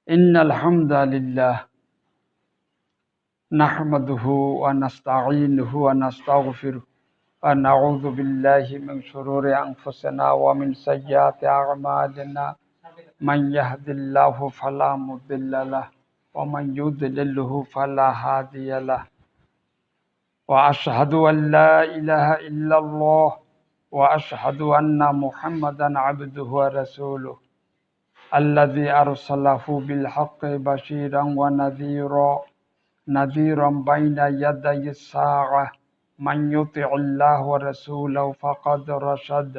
إن الحمد لله نحمده ونستعينه ونستغفره ونعوذ بالله من شرور أنفسنا ومن سيئات أعمالنا من يهد الله فلا مضل له ومن يضلله فلا هادي له وأشهد أن لا إله إلا الله وأشهد أن محمدا عبده ورسوله الذي أرسله بالحق بشيرا نذيرا بين يدي الساعة من يطع الله ورسوله فقد رشد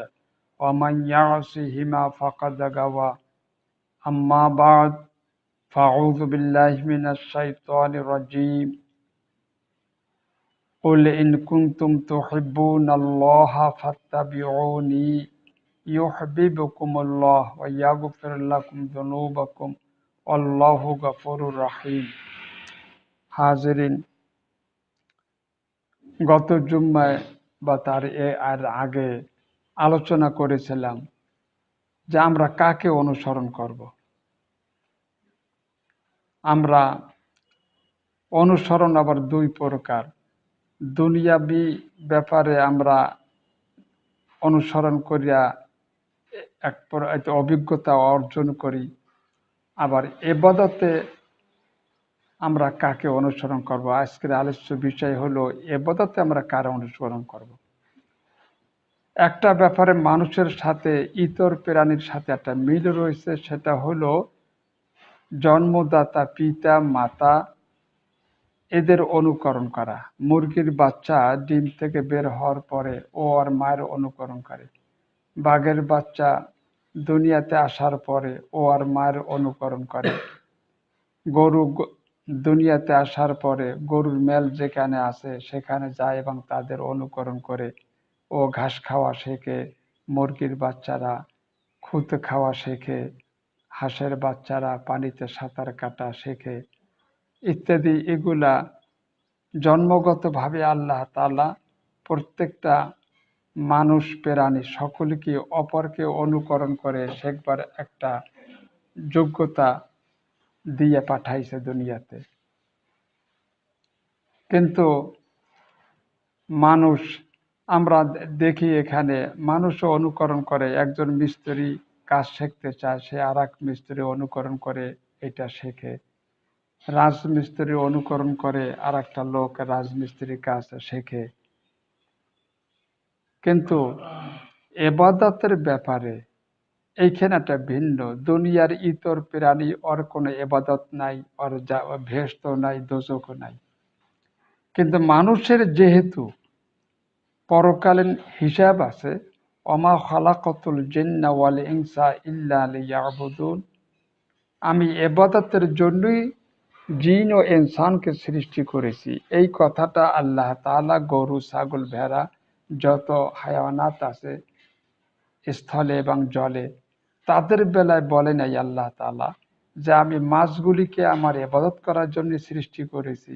ومن يعصهما فقد غوى أما بعد فأعوذ بالله من الشيطان الرجيم قل إن كنتم تحبون الله فاتبعوني يحببكم الله ويغفر لكم ذنوبكم والله غفور رحيم। হাজিরিন, গত জুম্মায় বা তার আগে আলোচনা করেছিলাম যে আমরা কাকে অনুসরণ করব। আমরা অনুসরণ আবার দুই প্রকার। দুনিয়াবি ব্যাপারে আমরা অনুসরণ করিয়া একটা অভিজ্ঞতা অর্জন করি, আবার ইবাদতে আমরা কাকে অনুসরণ করব। আজকের আলোচ্য বিষয় হলো ইবাদতে আমরা কার অনুসরণ করব। একটা ব্যাপারে মানুষের সাথে ইতর প্রাণীর সাথে একটা মিল রয়েছে, সেটা হলো জন্মদাতা পিতা মাতা এদের অনুকরণ করা। মুরগির বাচ্চা ডিম থেকে বের হওয়ার পরে ও আর মায়ের অনুকরণ করে। বাঘের বাচ্চা দুনিয়াতে আসার পরে ও আর মায়ের অনুকরণ করে। গরু দুনিয়াতে আসার পরে গরুর মেল যেখানে আছে সেখানে যায় এবং তাদের অনুকরণ করে ও ঘাস খাওয়া শেখে। মুরগির বাচ্চারা খুদ খাওয়া শেখে, হাঁসের বাচ্চারা পানিতে সাঁতার কাটা শেখে ইত্যাদি। এগুলা জন্মগতভাবে আল্লাহ তাআলা প্রত্যেকটা মানুষ প্রাণী সকলকে অপরকে অনুকরণ করে শেখবার একটা যোগ্যতা দিয়ে পাঠাইছে দুনিয়াতে। কিন্তু মানুষ, আমরা দেখি এখানে মানুষও অনুকরণ করে। একজন মিস্ত্রি কাজ শিখতে চায়, সে আর এক মিস্ত্রি অনুকরণ করে এটা শেখে। রাজমিস্ত্রি অনুকরণ করে আর একটা লোক রাজমিস্ত্রির কাজ শেখে। কিন্তু ইবাদতের ব্যাপারে এইখানে একটা ভিন্ন। দুনিয়ার ইতর প্রাণী ওর কোনো ইবাদত নাই, ওর ভেস্ত নাই, দোজখ নাই। কিন্তু মানুষের যেহেতু পরকালীন হিসাব আছে, ওমা খালাকাতুল জিন্না ওয়াল ইনসা ইল্লা লিয়াবুদুন, আমি ইবাদতের জন্যই জিন ও ইনসানকে সৃষ্টি করেছি। এই কথাটা আল্লাহ তাআলা গরু ছাগল ভেড়া যত হায়াওয়ানাত আছে স্থলে এবং জলে তাদের বেলায় বলে নাই আল্লাহ তাআলা যে আমি মাছগুলিকে আমার ইবাদত করার জন্য সৃষ্টি করেছি।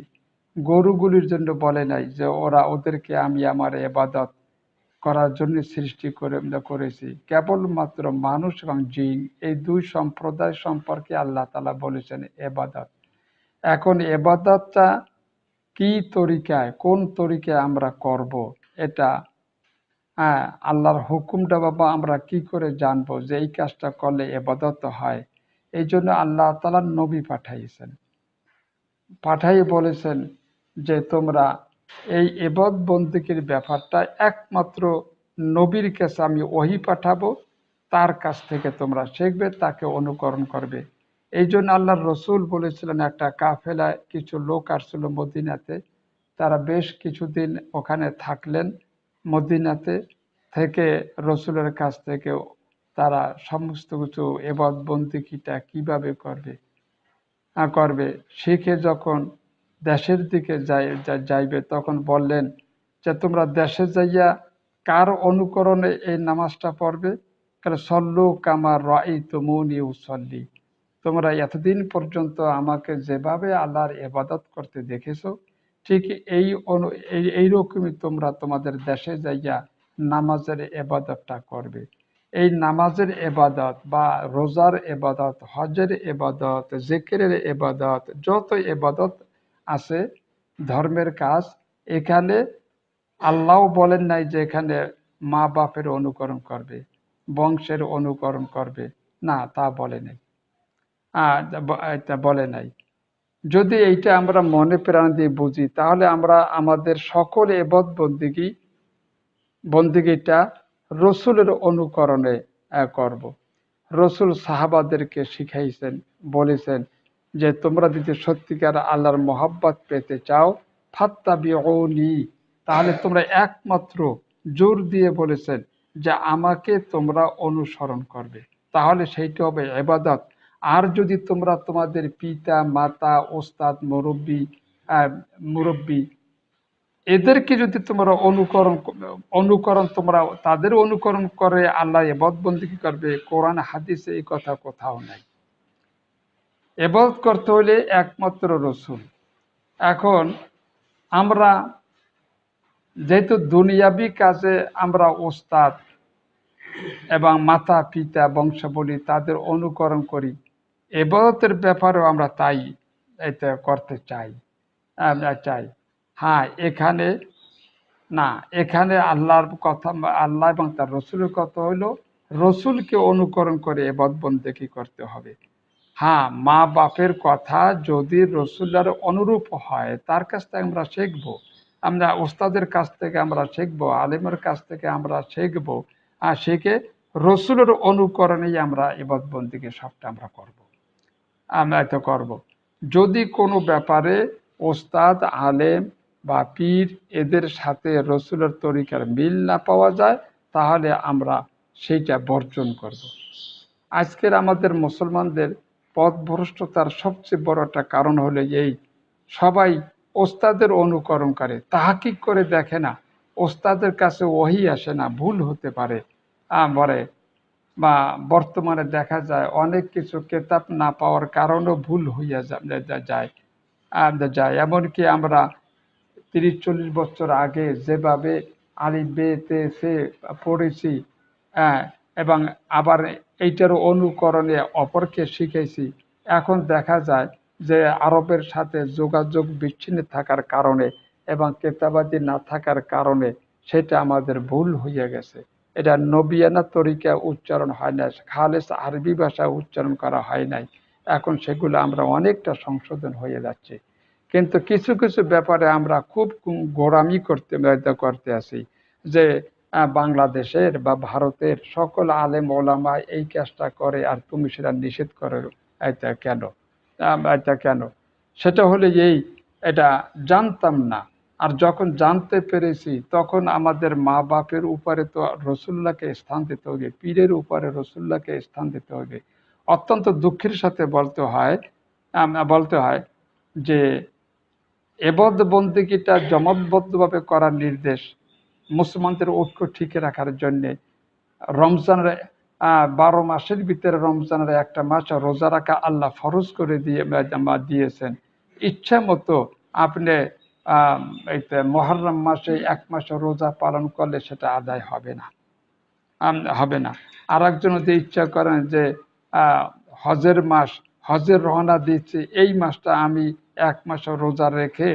গরুগুলির জন্য বলে নাই যে ওদেরকে আমি আমার ইবাদত করার জন্য সৃষ্টি করেছি। কেবলমাত্র মানুষ এবং জিন এই দুই সম্প্রদায় সম্পর্কে আল্লাহ তাআলা বলেছেন ইবাদত। এখন ইবাদতটা কি তরিকায়, কোন তরিকায় আমরা করব, এটা আল্লাহর হুকুমটা বাবা আমরা কি করে জানবো যে এই কাজটা করলে ইবাদত হয়। এই জন্য আল্লাহ তাআলা নবী পাঠাই বলেছেন যে তোমরা এই ইবাদত বন্দেগীর ব্যাপারটা একমাত্র নবীর কাছে আমি ওহী পাঠাবো, তার কাছ থেকে তোমরা শিখবে, তাকে অনুকরণ করবে। এই জন্য আল্লাহর রসুল বলেছিলেন, একটা কাফেলায় কিছু লোক আসছিল মদিনাতে, তারা বেশ কিছুদিন ওখানে থাকলেন। মদিনাতে থেকে রসুলের কাছ থেকে তারা সমস্ত কিছু ইবাদত বন্দেগীটা কিভাবে করবে শিখে যখন দেশের দিকে যাইবে তখন বললেন যে তোমরা দেশে যাইয়া কার অনুকরণে এই নামাজটা পড়বে? সল্লু কামা রাআইতুমুনি উসাল্লি, তোমরা এতদিন পর্যন্ত আমাকে যেভাবে আল্লাহর ইবাদত করতে দেখেছো ঠিক এইরকমই তোমরা তোমাদের দেশে যাইয়া নামাজের ইবাদতটা করবে। এই নামাজের এবাদত বা রোজার এবাদত, হজের এবাদত, জিকিরের এবাদত, যত এবাদত আছে ধর্মের কাজ, এখানে আল্লাহ বলেন নাই যে এখানে মা বাপের অনুকরণ করবে, বংশের অনুকরণ করবে, না তা বলে নাই। এটা বলে নাই। যদি এইটা আমরা মনে প্রাণ দিয়ে বুঝি, তাহলে আমরা আমাদের সকল বন্দিগিটা রসুলের অনুকরণে করব। রসুল সাহাবাদেরকে শিখাইছেন, বলেছেন যে তোমরা যদি সত্যিকার আল্লাহর মোহাব্বত পেতে চাও ফাত্তাবিউনি, তাহলে তোমরা একমাত্র জোর দিয়ে বলেছেন যে আমাকে তোমরা অনুসরণ করবে, তাহলে সেইটা হবে ইবাদত। আর যদি তোমরা তোমাদের পিতা মাতা ওস্তাদ মুরব্বী এদেরকে যদি তোমরা অনুকরণ তোমরা তাদের অনুকরণ করে আল্লাহ ইবাদত বন্দেগী করবে, কোরআন হাদিসে এই কথা কোথাও নাই। ইবাদত করতে হলে একমাত্র রসুল। এখন আমরা যেহেতু দুনিয়াবি কাজে আমরা ওস্তাদ এবং মাতা পিতা বংশাবলী তাদের অনুকরণ করি, ইবাদতের ব্যাপারেও আমরা তাই এটা করতে চাই, আমরা চাই। হ্যাঁ, এখানে আল্লাহর কথা, আল্লাহ এবং তার রসুলের কথা হলো রসুলকে অনুকরণ করে ইবাদত বন্দেগী করতে হবে। হ্যাঁ, মা বাপের কথা যদি রসুলের অনুরূপ হয় তার কাছ থেকে আমরা শিখবো, আমরা ওস্তাদের কাছ থেকে আমরা শিখবো, আলেমের কাছ থেকে আমরা শিখবো, আর শিখে রসুলের অনুকরণেই আমরা ইবাদত বন্দেগী সবটা আমরা করব। আমরা এটা করব। যদি কোনো ব্যাপারে ওস্তাদ আলেম বা পীর এদের সাথে রসুলের তরিকার মিল না পাওয়া যায়, তাহলে আমরা সেইটা বর্জন করব। আজকের আমাদের মুসলমানদের পথভ্রষ্টতার সবচেয়ে বড় একটা কারণ হলো এই, সবাই ওস্তাদের অনুকরণ করে, তাহাকিক করে দেখে না। ওস্তাদের কাছে ওহী আসে না, ভুল হতে পারে বলে, বা বর্তমানে দেখা যায় অনেক কিছু কেতাব না পাওয়ার কারণেও ভুল হইয়া যায়। এমনকি আমরা 30-40 বছর আগে যেভাবে আলিফ বে তে সে পড়েছি, এবং আবার এইটার অনুকরণে অপরকে শিখেছি, এখন দেখা যায় যে আরবের সাথে যোগাযোগ বিচ্ছিন্ন থাকার কারণে এবং কেতাবাদি না থাকার কারণে সেটা আমাদের ভুল হয়ে গেছে। এটা নবিয়ানা তরিকা উচ্চারণ হয় না, খালেস আরবি ভাষা উচ্চারণ করা হয় নাই। এখন সেগুলো আমরা অনেকটা সংশোধন হয়ে যাচ্ছে। কিন্তু কিছু কিছু ব্যাপারে আমরা খুব গোঁড়ামি করতে আছি যে বাংলাদেশের বা ভারতের সকল আলেম ওলামা এই কাজটা করে আর তুমি সেটা নিষেধ করো, এটা কেন? এটা কেন? সেটা হলে এটা জানতাম না। আর যখন জানতে পেরেছি তখন আমাদের মা বাপের উপরে তো রসুল্লাহকে স্থান দিতে হবে, পীরের উপরে রসুল্লাহকে স্থান দিতে হবে। অত্যন্ত দুঃখের সাথে বলতে হয় যে ইবাদত বন্দেগীটা জমাতবদ্ধভাবে করার নির্দেশ মুসলমানদের ঐক্য ঠিক রাখার জন্য। রমজানের 12 মাসের ভিতরে রমজানের একটা মাস রোজা রাখা আল্লাহ ফরজ করে দিয়েছেন। ইচ্ছা মতো আপনি মুহররম মাসে 1 মাস রোজা পালন করলে সেটা আদায় হবে না। আর একজন যদি ইচ্ছা করেন যে হজের মাস, হজের রওনা দিচ্ছি, এই মাসটা আমি 1 মাস রোজা রেখে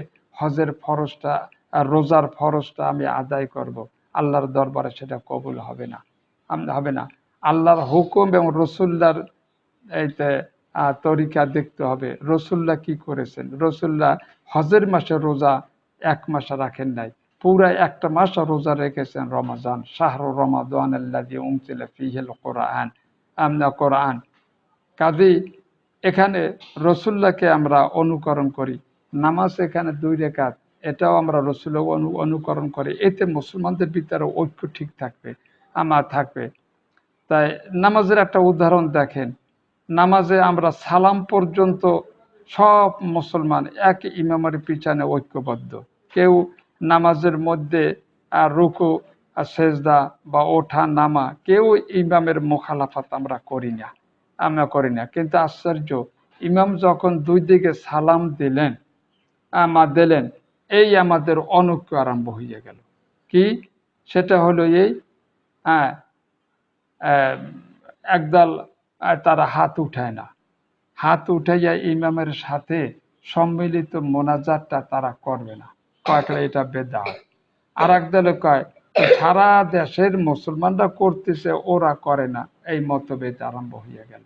রোজার ফরজটা আমি আদায় করব, আল্লাহর দরবারে সেটা কবুল হবে না। আল্লাহর হুকুম এবং রসুল্লাহর এইতে তরিকা দেখতে হবে। রসুল্লাহ কি করেছেন? রসুল্লাহ হজের মাসে রোজা 1 মাস রাখেন নাই, পুরা একটা মাস রোজা রেখেছেন। রমাজান, শাহরু রমাদান আল্লাযী উনজিলা ফীহিল কোরআন। কাজেই এখানে রসুল্লাহকে আমরা অনুকরণ করি। নামাজ এখানে 2 রাকাত, এটাও আমরা রসুল্লাহ অনুকরণ করি। এতে মুসলমানদের ভিতরে ঐক্য ঠিক থাকবে। তাই নামাজের একটা উদাহরণ দেখেন। নামাজে আমরা সালাম পর্যন্ত সব মুসলমান এক ইমামের পিছনে ঐক্যবদ্ধ। কেউ নামাজের মধ্যে রুকু আর সেজদা বা ওঠা নামা কেউ ইমামের মুখালাফাত আমরা করি না। কিন্তু আশ্চর্য, ইমাম যখন 2 দিকে সালাম দিলেন, এই আমাদের অনৈক্য আরম্ভ হয়ে গেল। কি? সেটা হলো এই আহ, একদল তারা হাত উঠায় না, হাত উঠাইয়া ইমামের সাথে সম্মিলিত মোনাজাতটা তারা করবে না, কয়েকটা এটা বেদাত। আর একদলে কয় সারা দেশের মুসলমানরা করতেছে ওরা করে না, এই মতভেদ আরম্ভ হয়ে গেল।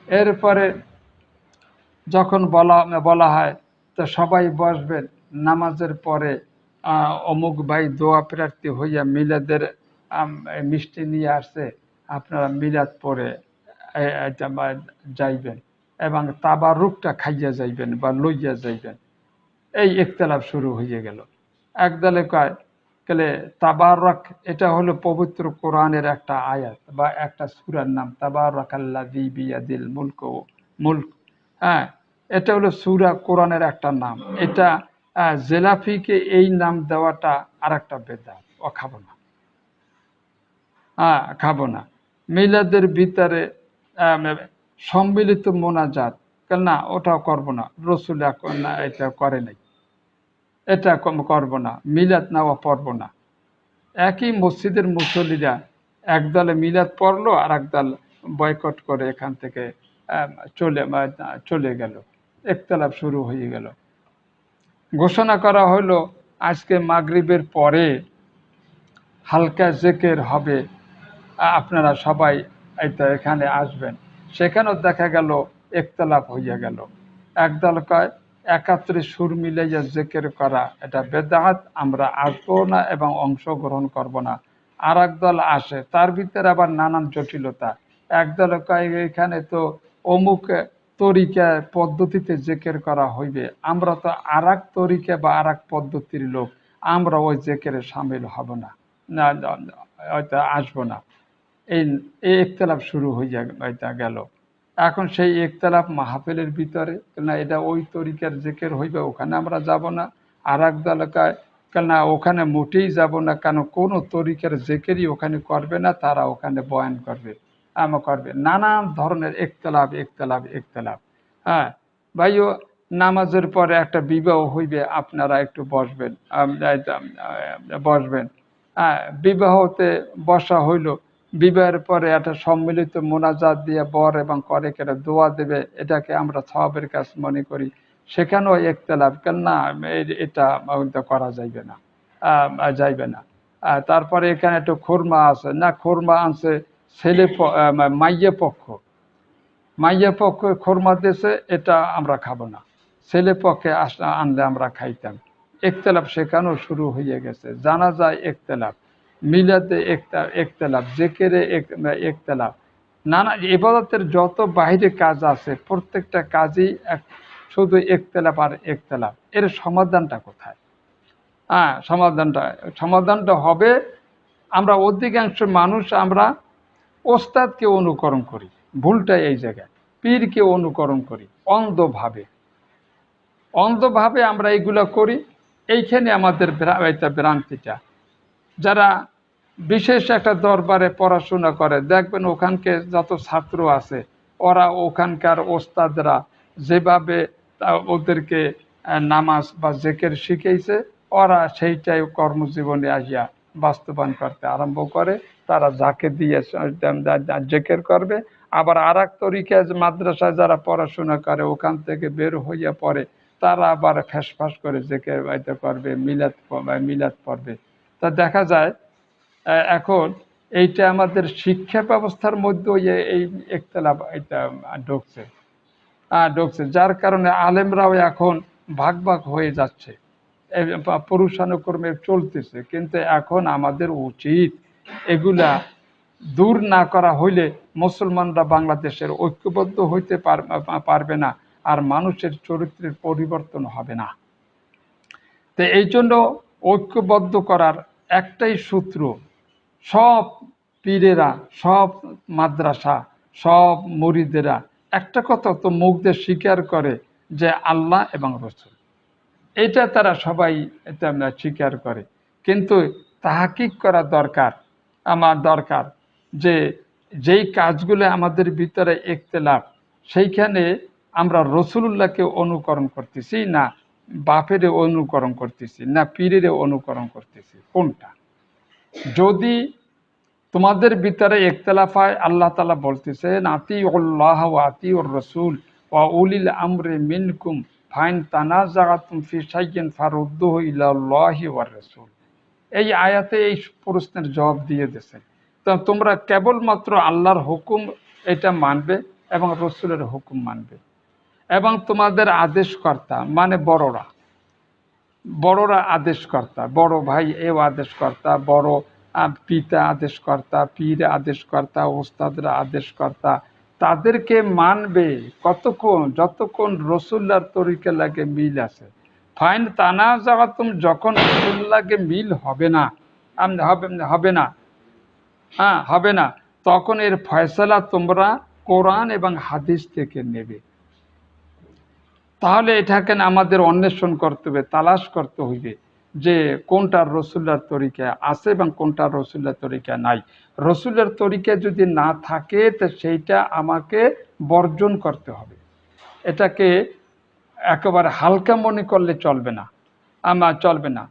এরপরে যখন বলা বলা হয় তো সবাই বসবেন, নামাজের পরে অমুক ভাই দোয়া প্রার্থী হইয়া মিলাদের মিষ্টি নিয়ে আসছে, আপনারা মিলাদ পরে যাইবেন এবং তাবারুকটা খাইয়া যাইবেন বা লইয়া যাইবেন। এই ইখতিলাফ শুরু হয়ে গেল। একদলে কয় গেলে তাবারক এটা হলো পবিত্র কোরআনের একটা আয়াত বা একটা সূরার নাম, তাবারাকাল্লাযী বিয়াদিল মুলক। হ্যাঁ, এটা হলো সূরা কোরআনের একটা নাম। এটা জেলাফিকে এই নাম দেওয়াটা আর একটা বেদাত, ও খাবো না, হ্যাঁ খাবো না। মিলাদের ভিতরে সম্মিলিত মোনাজাত, না ওটাও করবো না, রসুল এখন না এটা করে নাই, এটা করবো না, মিলাদ নেওয়া পড়বো না। একই মসজিদের মুসল্লিরা একদলে মিলাদ পড়লো আর একদল বয়কট করে এখান থেকে চলে গেল, ইখতিলাফ শুরু হয়ে গেল। ঘোষণা করা হলো আজকে মাগরিবের পরে হালকা জিকির হবে, আপনারা সবাই এইটা এখানে আসবেন। সেখানেও দেখা গেল ইখতিলাফ হইয়া গেল। একদল কয় একাত্রে সুর মিলাইয়া জিকির করা এটা বেদাত, আমরা আসবো না এবং অংশগ্রহণ করব না। আর একদল আসে, তার ভিতরে আবার নানান জটিলতা। একদল কয় এখানে তো অমুক তরিকা পদ্ধতিতে জিকির করা হইবে, আমরা তো আর এক তরিকা বা আর এক পদ্ধতির লোক, আমরা ওই জিকিরে সামিল হব না, না হয়তো আসবো না। এই এই ইখতিলাফ শুরু হয়ে গেল। এখন সেই ইখতিলাফ মাহফিলের ভিতরে, না এটা ওই তরিকার জিকির হইবে, ওখানে আমরা যাব না। আর এক দলকায় না ওখানে মোটেই যাব না, কেন কোনো তরিকার জিকিরই ওখানে করবে না, তারা ওখানে বয়ান করবে, করবে। নানান ধরনের ইখতিলাফ ইখতিলাফ ইখতিলাফ। হ্যাঁ ভাইও, নামাজের পরে একটা বিবাহ হইবে, আপনারা একটু বসবেন, বসবেন। হ্যাঁ, বিবাহতে বসা হইল, বিবাহের পরে একটা সম্মিলিত মোনাজাত দিয়ে বর এবং কনেকে দোয়া দেবে, এটাকে আমরা সওয়াবের কাজ মনে করি। সেখানেও ইখতিলাফ, কেন না এটা করা যাইবে না, যাইবে না। তারপরে এখানে একটু খুরমা আছে, না খুরমা আনছে ছেলে মাইয়া পক্ষ খুরমা দিয়েছে, এটা আমরা খাবো না, ছেলে পক্ষে আনলে আমরা খাইতাম। ইখতিলাফ সেখানেও শুরু হয়ে গেছে। জানাজায় ইখতিলাফ, মিলাদে ইখতিলাফ, জিকিরে ইখতিলাফ। নানা ইবাদতের যত বাইরে কাজ আছে প্রত্যেকটা কাজই শুধু ইখতিলাফ আর ইখতিলাফ। এর সমাধানটা কোথায়? হ্যাঁ, সমাধানটা হবে, আমরা অধিকাংশ মানুষ আমরা ওস্তাদকে অনুকরণ করি, ভুলটা এই জায়গায়। পীরকে অনুকরণ করি অন্ধভাবে, অন্ধভাবে আমরা এইগুলো করি। এইখানে আমাদের ভ্রান্তিটা। যারা বিশেষ একটা দরবারে পড়াশোনা করে, দেখবেন ওখানকে যত ছাত্র আছে, ওরা ওখানকার ওস্তাদরা যেভাবে ওদেরকে নামাজ বা জিকির শিখেছে, ওরা সেইটাই কর্মজীবনে আসিয়া বাস্তবায়ন করতে আরম্ভ করে। তারা যাকে দিয়ে জিকির করবে। আবার আর এক তরিকায় মাদ্রাসায় যারা পড়াশোনা করে, ওখান থেকে বের হইয়া পড়ে, তারা আবার ফ্যাসফাস করে জিকির করবে, মিলাদ পড়বে। তা দেখা যায় এখন এইটা আমাদের শিক্ষা ব্যবস্থার মধ্যে এই ইখতিলাফ এটা ঢুকছে, যার কারণে আলেমরাও এখন ভাগ ভাগ হয়ে যাচ্ছে, পুরুষানুক্রমে চলতেছে। কিন্তু এখন আমাদের উচিত এগুলা দূর না করা হইলে মুসলমানরা বাংলাদেশের ঐক্যবদ্ধ হইতে পারবে না, আর মানুষের চরিত্রের পরিবর্তন হবে না। তো এই জন্য ঐক্যবদ্ধ করার একটাই সূত্র, সব পীরেরা, সব মাদ্রাসা, সব মুরিদেরা একটা কথা তো মুখ দিয়ে স্বীকার করে যে আল্লাহ এবং রসুল, এটা তারা সবাই স্বীকার করে। কিন্তু তাহাকিক করা দরকার, আমার দরকার যে যেই কাজগুলো আমাদের ভিতরে ইখতিলাফ, সেইখানে আমরা রসুলুল্লাহকে অনুকরণ করতেছি না বাপের অনুকরণ করতেছি, না পীরের অনুকরণ করতেছি, কোনটা? যদি তোমাদের ভিতরে ইখতিলাফ হয়, আল্লাহ তাআলা বলতেছেন আতিউল্লাহ ওয়া আতিউর রাসূল ওয়া উলিল আমরি মিনকুম ফাইন তানাযাআতুম ফি শাইইন ফারুদ্দুহু ইলাল্লাহি ওয়ার রাসূল। এই আয়াতে এই প্রশ্নের জবাব দিয়ে দিয়েছে। তো তোমরা কেবলমাত্র আল্লাহর হুকুম এটা মানবে এবং রসুলের হুকুম মানবে, এবং তোমাদের আদেশকর্তা মানে বড়রা, বড়রা আদেশকর্তা, বড় ভাই এও আদেশকর্তা, বড় পিতা আদেশকর্তা, পীর আদেশকর্তা, ওস্তাদরা আদেশকর্তা, তাদেরকে মানবে কতক্ষণ, যতক্ষণ রসুল্লাহর তরিকা লাগে মিল আছে। ফাইন তানা যাওয়াতুম, যখন রসুল্লাহকে মিল হবে না, হবে না, হ্যাঁ হবে না, তখন এর ফয়সালা তোমরা কোরআন এবং হাদিস থেকে নেবে। তাহলে এটাকে আমাদের অন্বেষণ করতে হবে, তালাশ করতে হইবে যে কোনটার রসুল্লার তরিকা আছে এবং কোনটার রসুল্লার তরিকা নাই। রসুলের তরিকা যদি না থাকে তো সেইটা আমাকে বর্জন করতে হবে, এটাকে একেবারে হালকা মনে করলে চলবে না, চলবে না।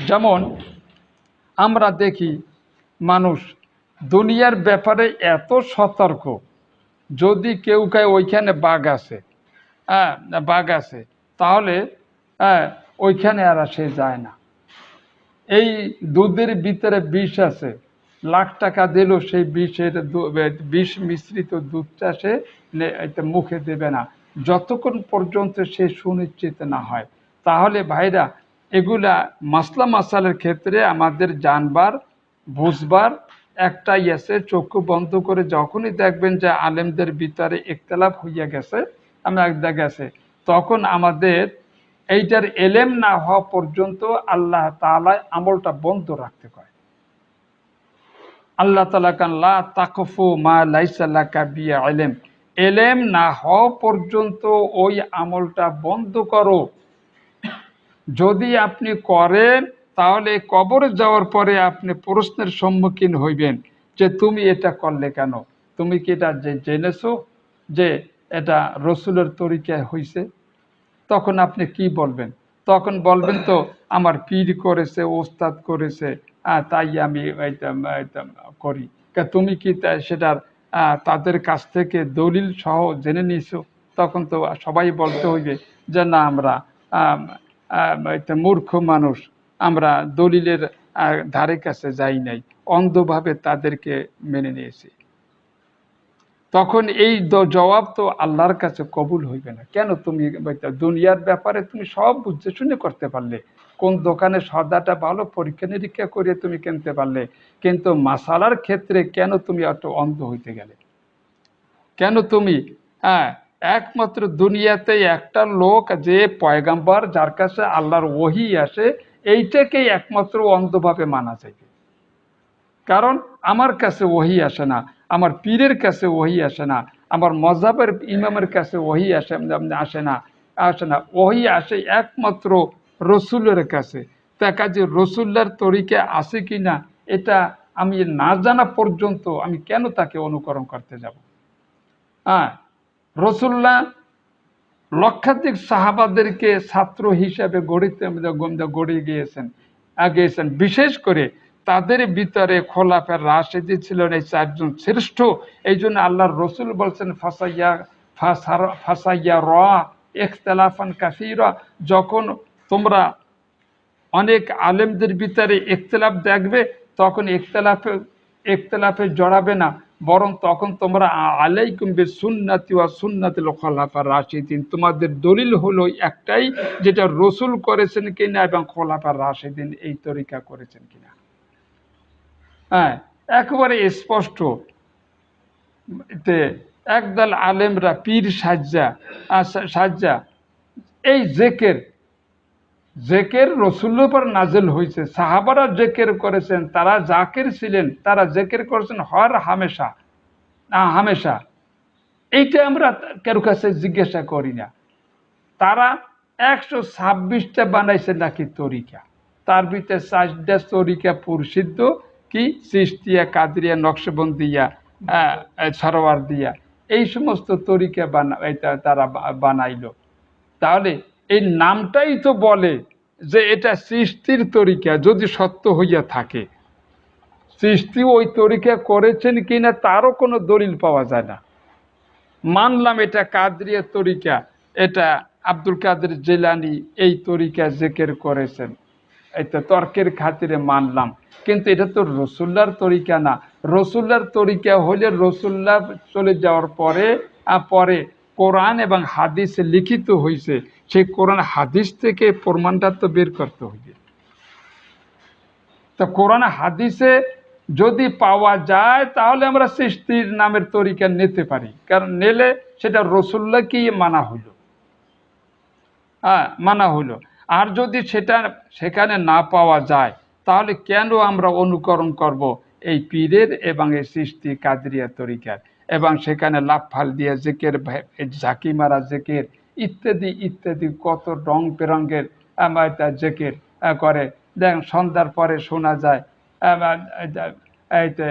যেমন আমরা দেখি মানুষ দুনিয়ার ব্যাপারে এত সতর্ক, যদি কেউ কায় ওইখানে বাঘ আছে, হ্যাঁ বাঘ আছে, তাহলে হ্যাঁ ওইখানে আর সে যায় না। এই দুধের ভিতরে বিষ আছে, লাখ টাকা দিল সেই বিষ মিশ্রিত দুধটা সে মুখে দেবে না, যতক্ষণ পর্যন্ত সে সুনিশ্চিত না হয়। তাহলে ভাইরা, এগুলা মাসলা মাসালের ক্ষেত্রে আমাদের জানবার বুঝবার একটাই আছে, চক্ষু বন্ধ করে যখনই দেখবেন যে আলেমদের ভিতরে ইখতিলাফ হইয়া গেছে, গেছে, তখন আমাদের এইটার এলেম না হওয়া পর্যন্ত আল্লাহ তাআলা আমলটা বন্ধ রাখতে কয়। আল্লাহ তাআলা কান লা তাকফু মা লাইসা লাকা বিহি ইলম, এলেম না হওয়া পর্যন্ত ওই আমলটা বন্ধ করো। যদি আপনি করেন তাহলে কবরে যাওয়ার পরে আপনি প্রশ্নের সম্মুখীন হইবেন যে তুমি এটা করলে কেন, তুমি কি এটা জেনেছো যে এটা রসুলের তরিকায় হইছে? তখন আপনি কি বলবেন? তখন বলবেন তো আমার পীর করেছে, ওস্তাদ করেছে, তাই আমি করি। তুমি কি সেটার তাদের কাছ থেকে দলিল সহ জেনে নিয়েছো? তখন তো সবাই বলতে হইবে যে না, আমরা মূর্খ মানুষ, আমরা দলিলের ধারে কাছে যাই নাই, অন্ধভাবে তাদেরকে মেনে নিয়েছি। তখন এই জবাব তো আল্লাহর কাছে কবুল হইবে না। কেন? তুমি দুনিয়ার ব্যাপারে তুমি সব বুঝতে শুনে করতে পারলে, কোন দোকানে সদাটা ভালো পরীক্ষা নিরীক্ষা করে তুমি কিনতে পারলে, কিন্তু মাসালার ক্ষেত্রে কেন তুমি এত অন্ধ হইতে গেলে? কেন তুমি একমাত্র দুনিয়াতে একটা লোক যে পয়গাম্বর, যার কাছে আল্লাহর ওহী আসে, এইটাকেই একমাত্র অন্ধভাবে মানা যাবে। কারণ আমার কাছে ওহী আসে না, আমার পীরের কাছে ওহী আসে না, আমার মযহাবের ইমামের কাছে ওহী আসে না, ওহী আসে একমাত্র রসুলের কাছে। তা কাজে রসুল্লাহর তরিকা আছে কিনা এটা আমি না জানা পর্যন্ত আমি কেন তাকে অনুকরণ করতে যাব? রসুল্লাহ লক্ষাধিক সাহাবাদেরকে ছাত্র হিসাবে গড়ে গিয়েছেন। বিশেষ করে তাদের ভিতরে খোলাফায়ে রাশিদিন ছিলেন এই চারজন শ্রেষ্ঠ। এই জন্য আল্লাহর রসুল বলছেন ফাসাইয়া র ইখতিলাফান কাসীরা, যখন তোমরা অনেক আলেমদের ভিতরে ইখতিলাফ দেখবে, তখন ইখতিলাফে জড়াবে না, বরং তখন তোমরা আলাইকুম বিসুন্নতি ওয়া সুন্নাতিল খুলাফায়ে রাশিদিন, তোমাদের দলিল হলো একটাই, যেটা রসুল করেছেন কিনা এবং খুলাফায়ে রাশিদিন এই তরিকা করেছেন কিনা। একেবারে স্পষ্ট। একদল আলেমরা পীর সাজ্জা এই জেকের রসুলের উপর নাজেল হয়েছে, সাহাবারা জেকের করেছেন, তারা জাকের ছিলেন, তারা জেকের করেছেন হর হামেশা। এইটা আমরা কারো কাছে জিজ্ঞাসা করি না। তারা 126টা বানাইছে নাকি তরিকা, তার ভিতরে 4টা তরিকা প্রসিদ্ধ, কি চিশতিয়া, কাদরিয়া, নকশবন্দিয়া, সরোয়ার দিয়া, এই সমস্ত তরিকা তারা বানাইলো। তাহলে এই নামটাই তো বলে যে এটা সৃষ্টির তরিকা, যদি সত্য হইয়া থাকে। সৃষ্টি ওই তরিকা করেছেন কিনা তারও কোনো দলিল পাওয়া যায় না। মানলাম এটা কাদরিয়া তরিকা, এটা আব্দুল কাদের জিলানী এই তরিকা জিকির করেছেন, এটা তর্কের খাতিরে মানলাম, কিন্তু এটা তো রসুল্লাহর তরিকা না। রসুল্লাহর তরিকা হলে রসুল্লাহ চলে যাওয়ার পরে পরে কোরআন এবং হাদিসে লিখিত হয়েছে, সেই কোরআন হাদিস থেকে প্রমাণটা তো বের করতে হইবে। তো কোরআন হাদিসে যদি পাওয়া যায় তাহলে আমরা সৃষ্টির নামের তরিকা নিতে পারি, কারণ নিলে সেটা রসুল্লাহকেই মানা হইল, মানা হইলো। আর যদি সেটা সেখানে না পাওয়া যায় তাহলে কেন আমরা অনুকরণ করব এই পীরের এবং এই সৃষ্টি কাদরিয়া তরিকার, এবং সেখানে লাফাল দিয়ে জেকের, ঝাঁকি মারা জেকের ইত্যাদি ইত্যাদি কত রং বেরঙ্গের জেকের করে। দেখেন সন্ধ্যার পরে শোনা যায় এইতে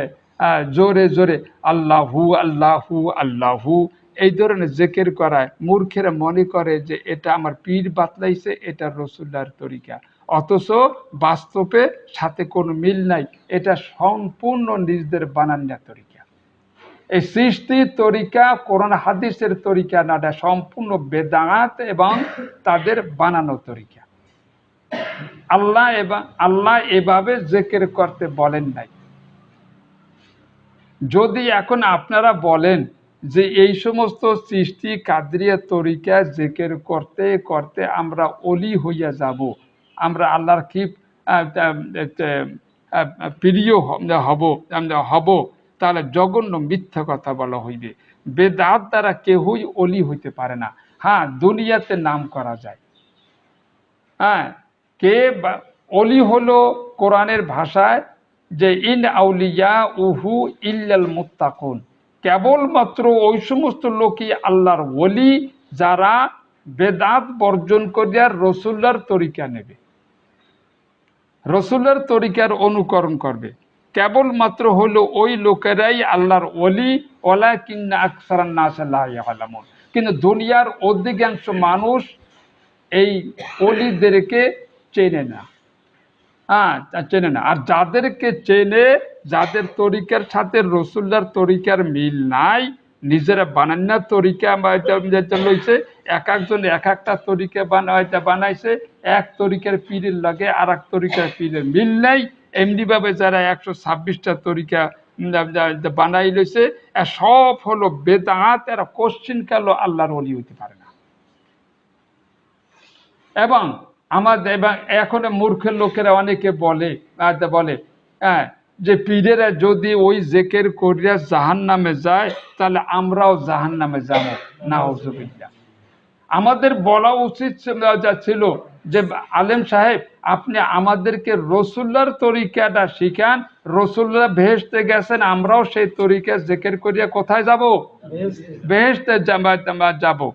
জোরে জোরে আল্লাহু আল্লাহু আল্লাহু, এই ধরনের জেকের করায় মূর্খেরা মনে করে যে এটা আমার পীর বাতলাইছে, এটা রসুল্লাহর তরিকা, অথচ বাস্তবে সাথে কোনো মিল নাই, এটা সম্পূর্ণ নিজেদের বানান্না তরিকা। এই সৃষ্টির তরিকা কোরআন হাদিসের তরিকা না, এটা সম্পূর্ণ বেদাত এবং তাদের বানানো তরিকা। আল্লাহ এভাবে জেকের করতে বলেন নাই। যদি এখন আপনারা বলেন যে এই সমস্ত সৃষ্টি কাদরিয়া তরিকা জিকির করতে করতে আমরা অলি হইয়া যাব, আমরা আল্লাহর কি প্রিয় হব, তাহলে জঘন্য মিথ্যা কথা বলা হইবে। বেদাত দ্বারা কেউই অলি হইতে পারে না। হ্যাঁ, দুনিয়াতে নাম করা যায়। হ্যাঁ, কে অলি হলো কোরআনের ভাষায় যে ইন আউলিয়া উহু ইল্লাল মুত্তাকুন, কেবলমাত্র ওই সমস্ত লোকই আল্লাহর ওলি যারা বেদাত বর্জন করিয়া রসুল্লাহর তরিকা নেবে, রসুল্লাহর তরিকার অনুকরণ করবে। কেবলমাত্র হলো ওই লোকেরাই আল্লাহর ওলি, ওয়ালাকিন্না আকসারান নাস লা ইয়ালামুন। কিন্তু দুনিয়ার অধিকাংশ মানুষ এই ওলিদেরকে চেনে না, চেনে না। আর যাদেরকে চেনে, যাদের তরিকার সাথে রসুল্লাহর তরিকার মিল নাই, নিজেরা বানান্না তরিকা লইছে, এক একজন এক একটা তরিকা বানাইছে, এক তরিকার পীরের লাগে আর এক তরিকার পীরের মিল নাই, এমনিভাবে যারা 126টা তরিকা বানাই লইছে, সব হলো বেদাত, এরা কোশ্চিন কালো আল্লাহর ওলি হইতে পারে না। এবং আমাদের এখন মূর্খের লোকেরা অনেকে বলে যে পীরেরা যদি ওই জেকের করিয়া জাহান নামে যায় তাহলে আমরাও জাহান নামে যাবো, নাউজুবিল্লাহ। আমাদের বলা উচিত ছিল যে আলেম সাহেব, আপনি আমাদেরকে রসুল্লাহর তরিকাটা শিখান, রসুল্লাহ বেহেশতে গেছেন, আমরাও সেই তরিকা জেকের করিয়া কোথায় যাব? বেহেশতে যাবো।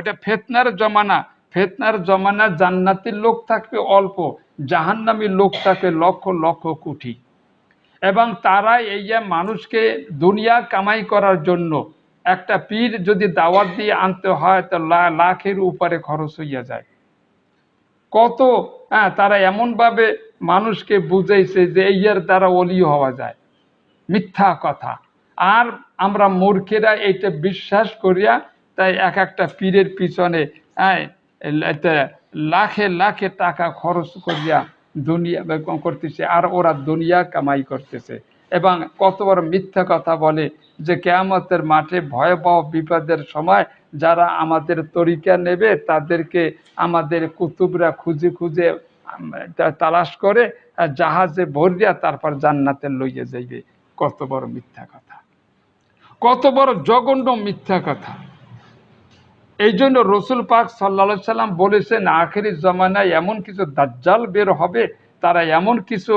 এটা ফেতনার জমানা। ফেতনার জমানা জান্নাতের লোক থাকবে অল্প, জাহান্নামী লোক থাকবে লক্ষ লক্ষ কোটি। এবং তারা এই যে মানুষকে দুনিয়া কামাই করার জন্য একটা পীর যদি দাওয়াত দিয়ে আনতে হয় তো লাখের উপরে খরচ হইয়া যায়। কত তারা এমনভাবে মানুষকে বুঝাইছে যে এইয়ার দ্বারা অলি হওয়া যায়, মিথ্যা কথা। আর আমরা মূর্খেরা এইটা বিশ্বাস করিয়া তাই এক একটা পীরের পিছনে লাখে লাখে টাকা খরচ করিয়া দুনিয়া করতেছে, আর ওরা দুনিয়া কামাই করতেছে। এবং কত বড় মিথ্যা কথা বলে যে কিয়ামতের মাঠে ভয়াবহ বিপদের সময় যারা আমাদের তরিকা নেবে তাদেরকে আমাদের কুতুবরা খুঁজে খুঁজে তালাশ করে জাহাজে ভরিয়া তারপর জান্নাতে লইয়া যাইবে। কত বড় মিথ্যা কথা, কত বড় জঘন্য মিথ্যা কথা। এই জন্য রসুল পাক সাল্লাল্লাহু সাল্লাম বলেছেন আখেরি জমানায় এমন কিছু দাজ্জাল বের হবে, তারা এমন কিছু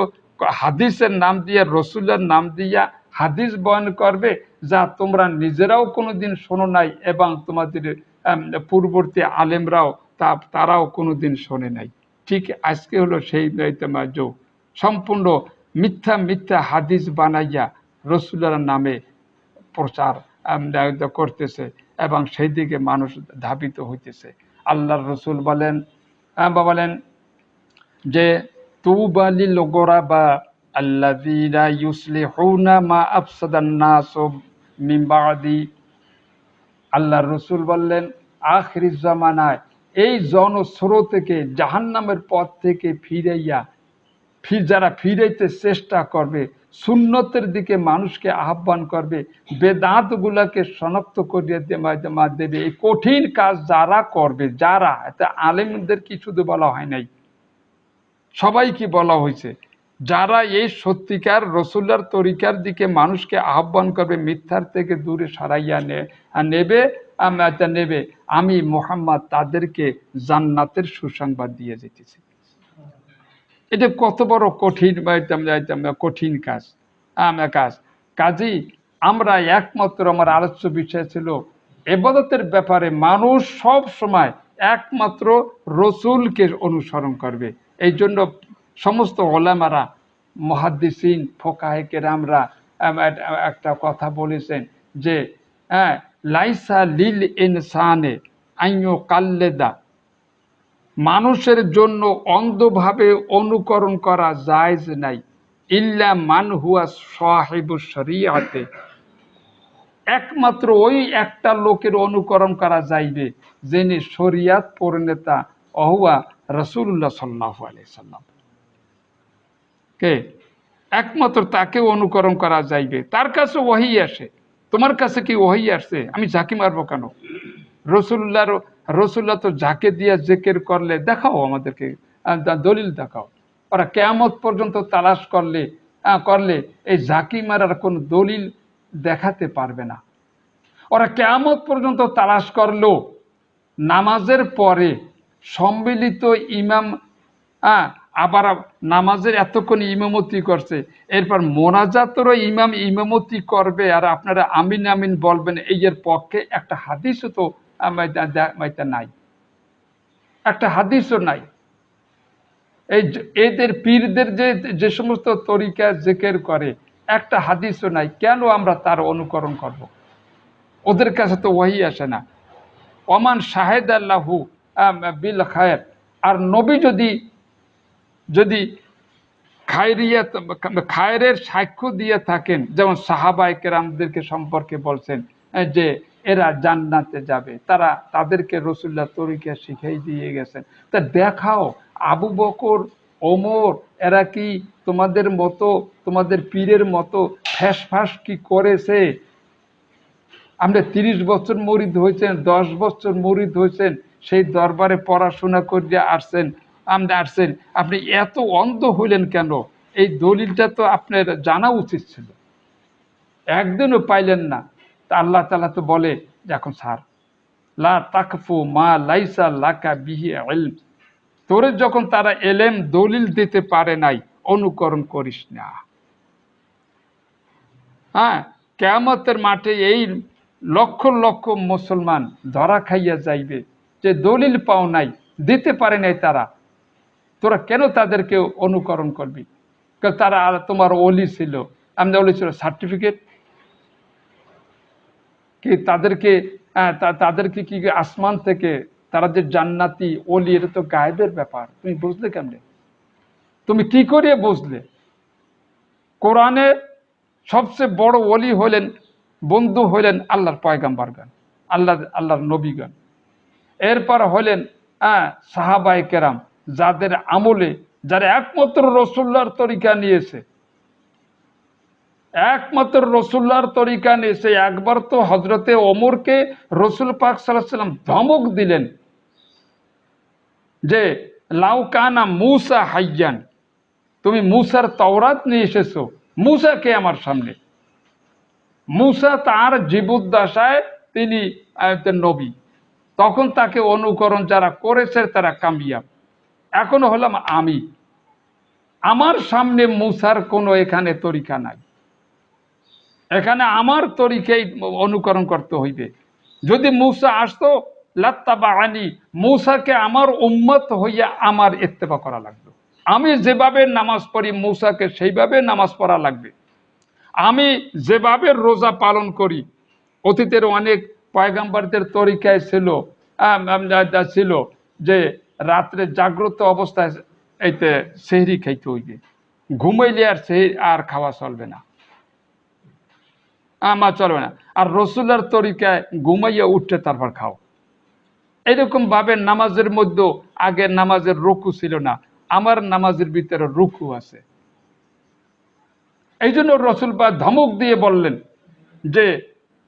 হাদিসের নাম দিয়া, রসুলের নাম দিয়া হাদিস বয়ান করবে যা তোমরা নিজেরাও কোনোদিন শোনো নাই এবং তোমাদের পূর্ববর্তী আলেমরাও তারাও কোনোদিন শোনে নাই। ঠিক আজকে হলো সেই যুগ, সম্পূর্ণ মিথ্যা মিথ্যা হাদিস বানাইয়া রসুলের নামে প্রচার করতেছে এবং সেই দিকে মানুষ ধাবিত হইতেছে। আল্লাহর রসুল বলেন যে তুবা লিল গোরাবা আল্লাযীনা ইউসলিহুনা মা আফসাদান নাসু মিন বাদি। আল্লাহর রাসূল বললেন আখিরি জামানায় এই জনস্রোতকে জাহান্নামের পথ থেকে যারা ফিরাইতে চেষ্টা করবে, সুন্নতের দিকে মানুষকে আহ্বান করবে, বেদাত গুলাকে শনাক্ত করিয়ে দেবে, এই কঠিন কাজ যারা করবে, যারা এতে আলেমদের কি শুধু বলা হয় নাই, সবাইকে বলা হয়েছে, যারা এই সত্যিকার রসুল্লার তরিকার দিকে মানুষকে আহ্বান করবে, মিথ্যার থেকে দূরে সরাইয়া নেবে, নেবে, আমি মুহাম্মদ তাদেরকে জান্নাতের সুসংবাদ দিয়ে যেতেছি। এটা কত বড় কঠিন কঠিন কাজ। কাজেই আমরা একমাত্র, আমার আলোচ্য বিষয় ছিল ইবাদতের ব্যাপারে মানুষ সব সময় একমাত্র রসুলকে অনুসরণ করবে। এই জন্য সমস্ত ওলামারা, মুহাদ্দিসিন, ফোকাহে কেরামরা একটা কথা বলেছেন যে লাইসা লিল ইনসানে আইয়ু কাল্লেদা, মানুষের জন্য অন্ধভাবে অনুকরণ করা জায়েজ নাই, ইল্লা মান হুয়া সাহিবুশ শরিয়াতে, একমাত্র ওই একটা লোকের অনুকরণ করা যাইবে যিনি শরিয়াত প্রণেতা, অহুয়া রাসূলুল্লাহ সাল্লাল্লাহু আলাইহি সাল্লাম। কে? একমাত্র তাকে অনুকরণ করা যাইবে, তার কাছে ওহী আসে। তোমার কাছে কি ওহী আসছে? আমি ঝাঁকি মারবো কেন? রসুল্লাহ তো যাকে দিয়ে জিকির করলে, দেখাও আমাদেরকে দলিল দেখাও। ওরা কিয়ামত পর্যন্ত তালাশ করলে এই ঝাঁকি মারার কোন দলিল দেখাতে পারবে না। ওরা কিয়ামত পর্যন্ত তালাশ করলো নামাজের পরে সম্মিলিত ইমাম, আবার নামাজের এতক্ষণ ইমামতি করছে, এরপর মোনাজাতেরও ইমাম ইমামতি করবে, আর আপনারা আমিন আমিন বলবেন, এই এর পক্ষে একটা হাদিসও তো নাই, একটা হাদিসও নাই। এদের পীরদের যে সমস্ত তরিকা জিকির করে, একটা হাদিসও নাই। কেন আমরা তার অনুকরণ করব? ওদের কাছে তো ওহী আসে না। ওমান শাহেদ আল্লাহু বিল খায়ের, আর নবী যদি খায়রের সাক্ষ্য দিয়ে থাকেন, যেমন সাহাবায়ে কেরামদেরকে সম্পর্কে বলছেন যে এরা জান্নাতে যাবে, তাদেরকে রাসূলুল্লাহ তরিকা শিখাই দিয়ে গেছেন। তা দেখাও আবু বকর, ওমর, এরা কি তোমাদের মতো, তোমাদের পীরের মতো ফ্যাসফাস কি করেছে? আপনি 30 বছর মুরিদ হয়েছেন, 10 বছর মুরিদ হয়েছেন, সেই দরবারে পড়াশোনা করে আসছেন, আপনি এত অন্ধ হইলেন কেন? এই দলিলটা তো আপনার জানা উচিত ছিল, একদিনও পাইলেন না। তা আল্লাহ তাআলা তো বলে যে এখন ছাড়, লা তাকফু মা লাইসা লাকা বিহি ইলম, তোরে যখন তারা এলেম দলিল দিতে পারে নাই, অনুকরণ করিস না। কিয়ামতের মাঠে এই লক্ষ লক্ষ মুসলমান ধরা খাইয়া যাইবে যে দলিল পাও নাই, দিতে পারে নাই তারা, তোরা কেন তাদেরকে অনুকরণ করবি? তারা তোমার ওলি ছিল, আমাদের ওলি ছিল সার্টিফিকেট কি? তাদেরকে কি আসমান থেকে তারা যে জান্নাতি ওলি, এটা তো গায়েবের ব্যাপার, তুমি বুঝলে কেমনে? তুমি কি করে বুঝলে? কোরআনে সবচেয়ে বড় ওলি হলেন, বন্ধু হলেন আল্লাহর পয়গাম্বরগণ, আল্লাহর নবীগণ। এরপর হলেন সাহাবায়ে কেরাম, যাদের আমলে, যারা একমাত্র রাসূলুল্লাহর তরিকা নিয়েছে, একমাত্র রাসূলুল্লাহর তরিকা নিয়েছে। একবার তো হযরতে ওমরকে রাসূল পাক সাল্লাল্লাহু আলাইহি ওয়াসাল্লাম ধমক দিলেন যে লাউ কানা মূসা হাইয়ান, তুমি মূসার তাওরাত নিয়ে এসেছো, মূসাকে আমার সামনে। মূসা তার জীবদ্দশায় তিনি নবী, তখন তাকে অনুকরণ যারা করেছে তারা কামিয়াব। এখন হলাম আমি, আমার সামনে মূসার কোনো এখানে তরিকা নাই, এখানে আমার তরিকাই অনুকরণ করতে হইবে। যদি মূসা আসতো লাত্তাবাআনি, মূসাকে আমার উম্মত হইয়া আমার ইত্তেবা করা লাগবে। আমি যেভাবে নামাজ পড়ি মূসাকে সেইভাবে নামাজ পড়া লাগবে। আমি যেভাবে রোজা পালন করি, অতীতের অনেক পয়গাম্বরদের তরিকায় ছিল যে রাত্রে জাগ্রত অবস্থায় এইতে সেহরি খাইতে হইবে, ঘুমাইলে আর সেই আর খাওয়া চলবে না, আমার চলবে না। আর রসুলের তরিকায় ঘুমাইয়া উঠতে তারপর খাও। এরকম ভাবে নামাজের মধ্যে আগে নামাজের রুকু ছিল না, আমার নামাজের ভিতরে রুকু আছে। এই জন্য রসুল পাক ধমক দিয়ে বললেন যে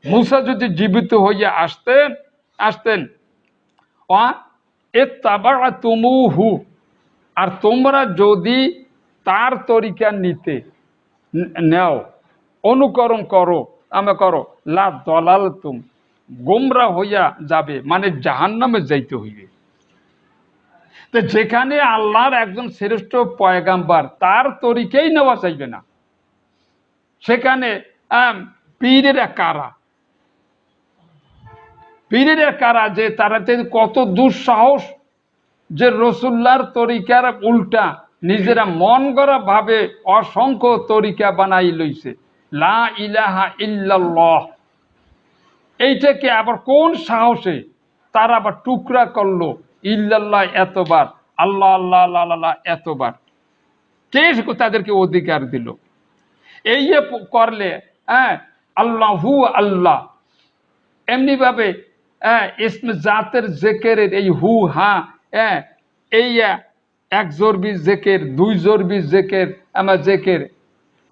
মুসা যদি জীবিত হইয়া আসতেন তুমুহু, আর তোমরা যদি তার তরিকা নিতে নেও, অনুকরণ করো, করো, লা দলাল তুম, গোমরা হইয়া যাবে, মানে জাহান্নামে যাইতে হইবে। তো যেখানে আল্লাহর একজন শ্রেষ্ঠ পয়গাম্বার তার তরিকাই নেওয়া চাইবে না, সেখানে পীরেরা কারা, পীরেরা কারা যে তারা কত দুঃসাহস যে রসুল্লাহর তরিকার উল্টা নিজেরা মন গড়া ভাবে অসংখ্য তরিকা বানাই লইছে, লা ইলাহা ইল্লাল্লাহ। এইটাকে আবার কোন সাহসে তারা আবার টুকরা করলো, ইল্লাল্লাহ এতবার, আল্লাহ আল্লাহ আল্লাহ আল্লাহ এতবার, কে তাদেরকে অধিকার দিল? এই যে করলে আল্লাহু আল্লাহ, এমনি ভাবে ইসমে জাতের জেকেরের এই হু হা, এই এক জরবি জেকের, দুই জরবি জেকের, আমার জেকের,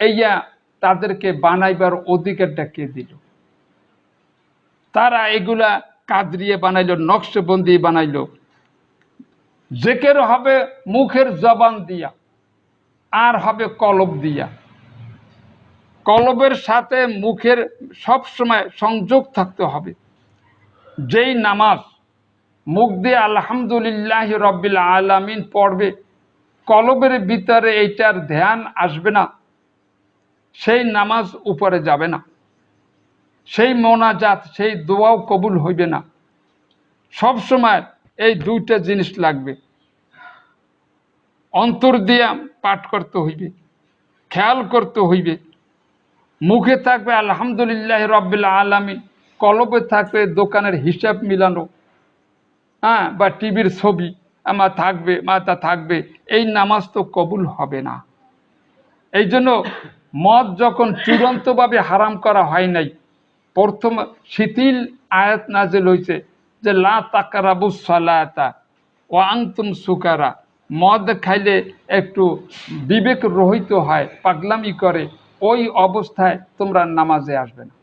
এইয়া তাদেরকে বানাইবার অধিকারটা কে দিল? তারা এগুলা কাদরিয়ে বানাইলো, নকশবন্দি বানাইলো। জেকের হবে মুখের জবান দিয়া, আর হবে কলব দিয়া। কলবের সাথে মুখের সব সময় সংযোগ থাকতে হবে। যেই নামাজ মুখ দিয়ে আলহামদুলিল্লাহ রব্বিল আলামিন পড়বে, কলবের ভিতরে এইটার ধ্যান আসবে না, সেই নামাজ উপরে যাবে না, সেই মোনাজাত, সেই দোয়াও কবুল হইবে না। সব সময় এই দুইটা জিনিস লাগবে, অন্তর দিয়া পাঠ করতে হইবে, খেয়াল করতে হইবে। মুখে থাকবে আলহামদুলিল্লাহ রব্বিল আলামিন, কলবে থাকবে দোকানের হিসাব মিলানো, বা টিভির ছবি আমার থাকবে, মাথা থাকবে, এই নামাজ তো কবুল হবে না। এই জন্য মদ যখন চূড়ান্তভাবে হারাম করা হয় নাই, প্রথম শিথিল আয়াত নাজিল হয়েছে যে লা তাকরাবুস সালাতা ওয়া আনতুম সুকারা। মদ খাইলে একটু বিবেক রহিত হয়, পাগলামি করে, ওই অবস্থায় তোমরা নামাজে আসবে না।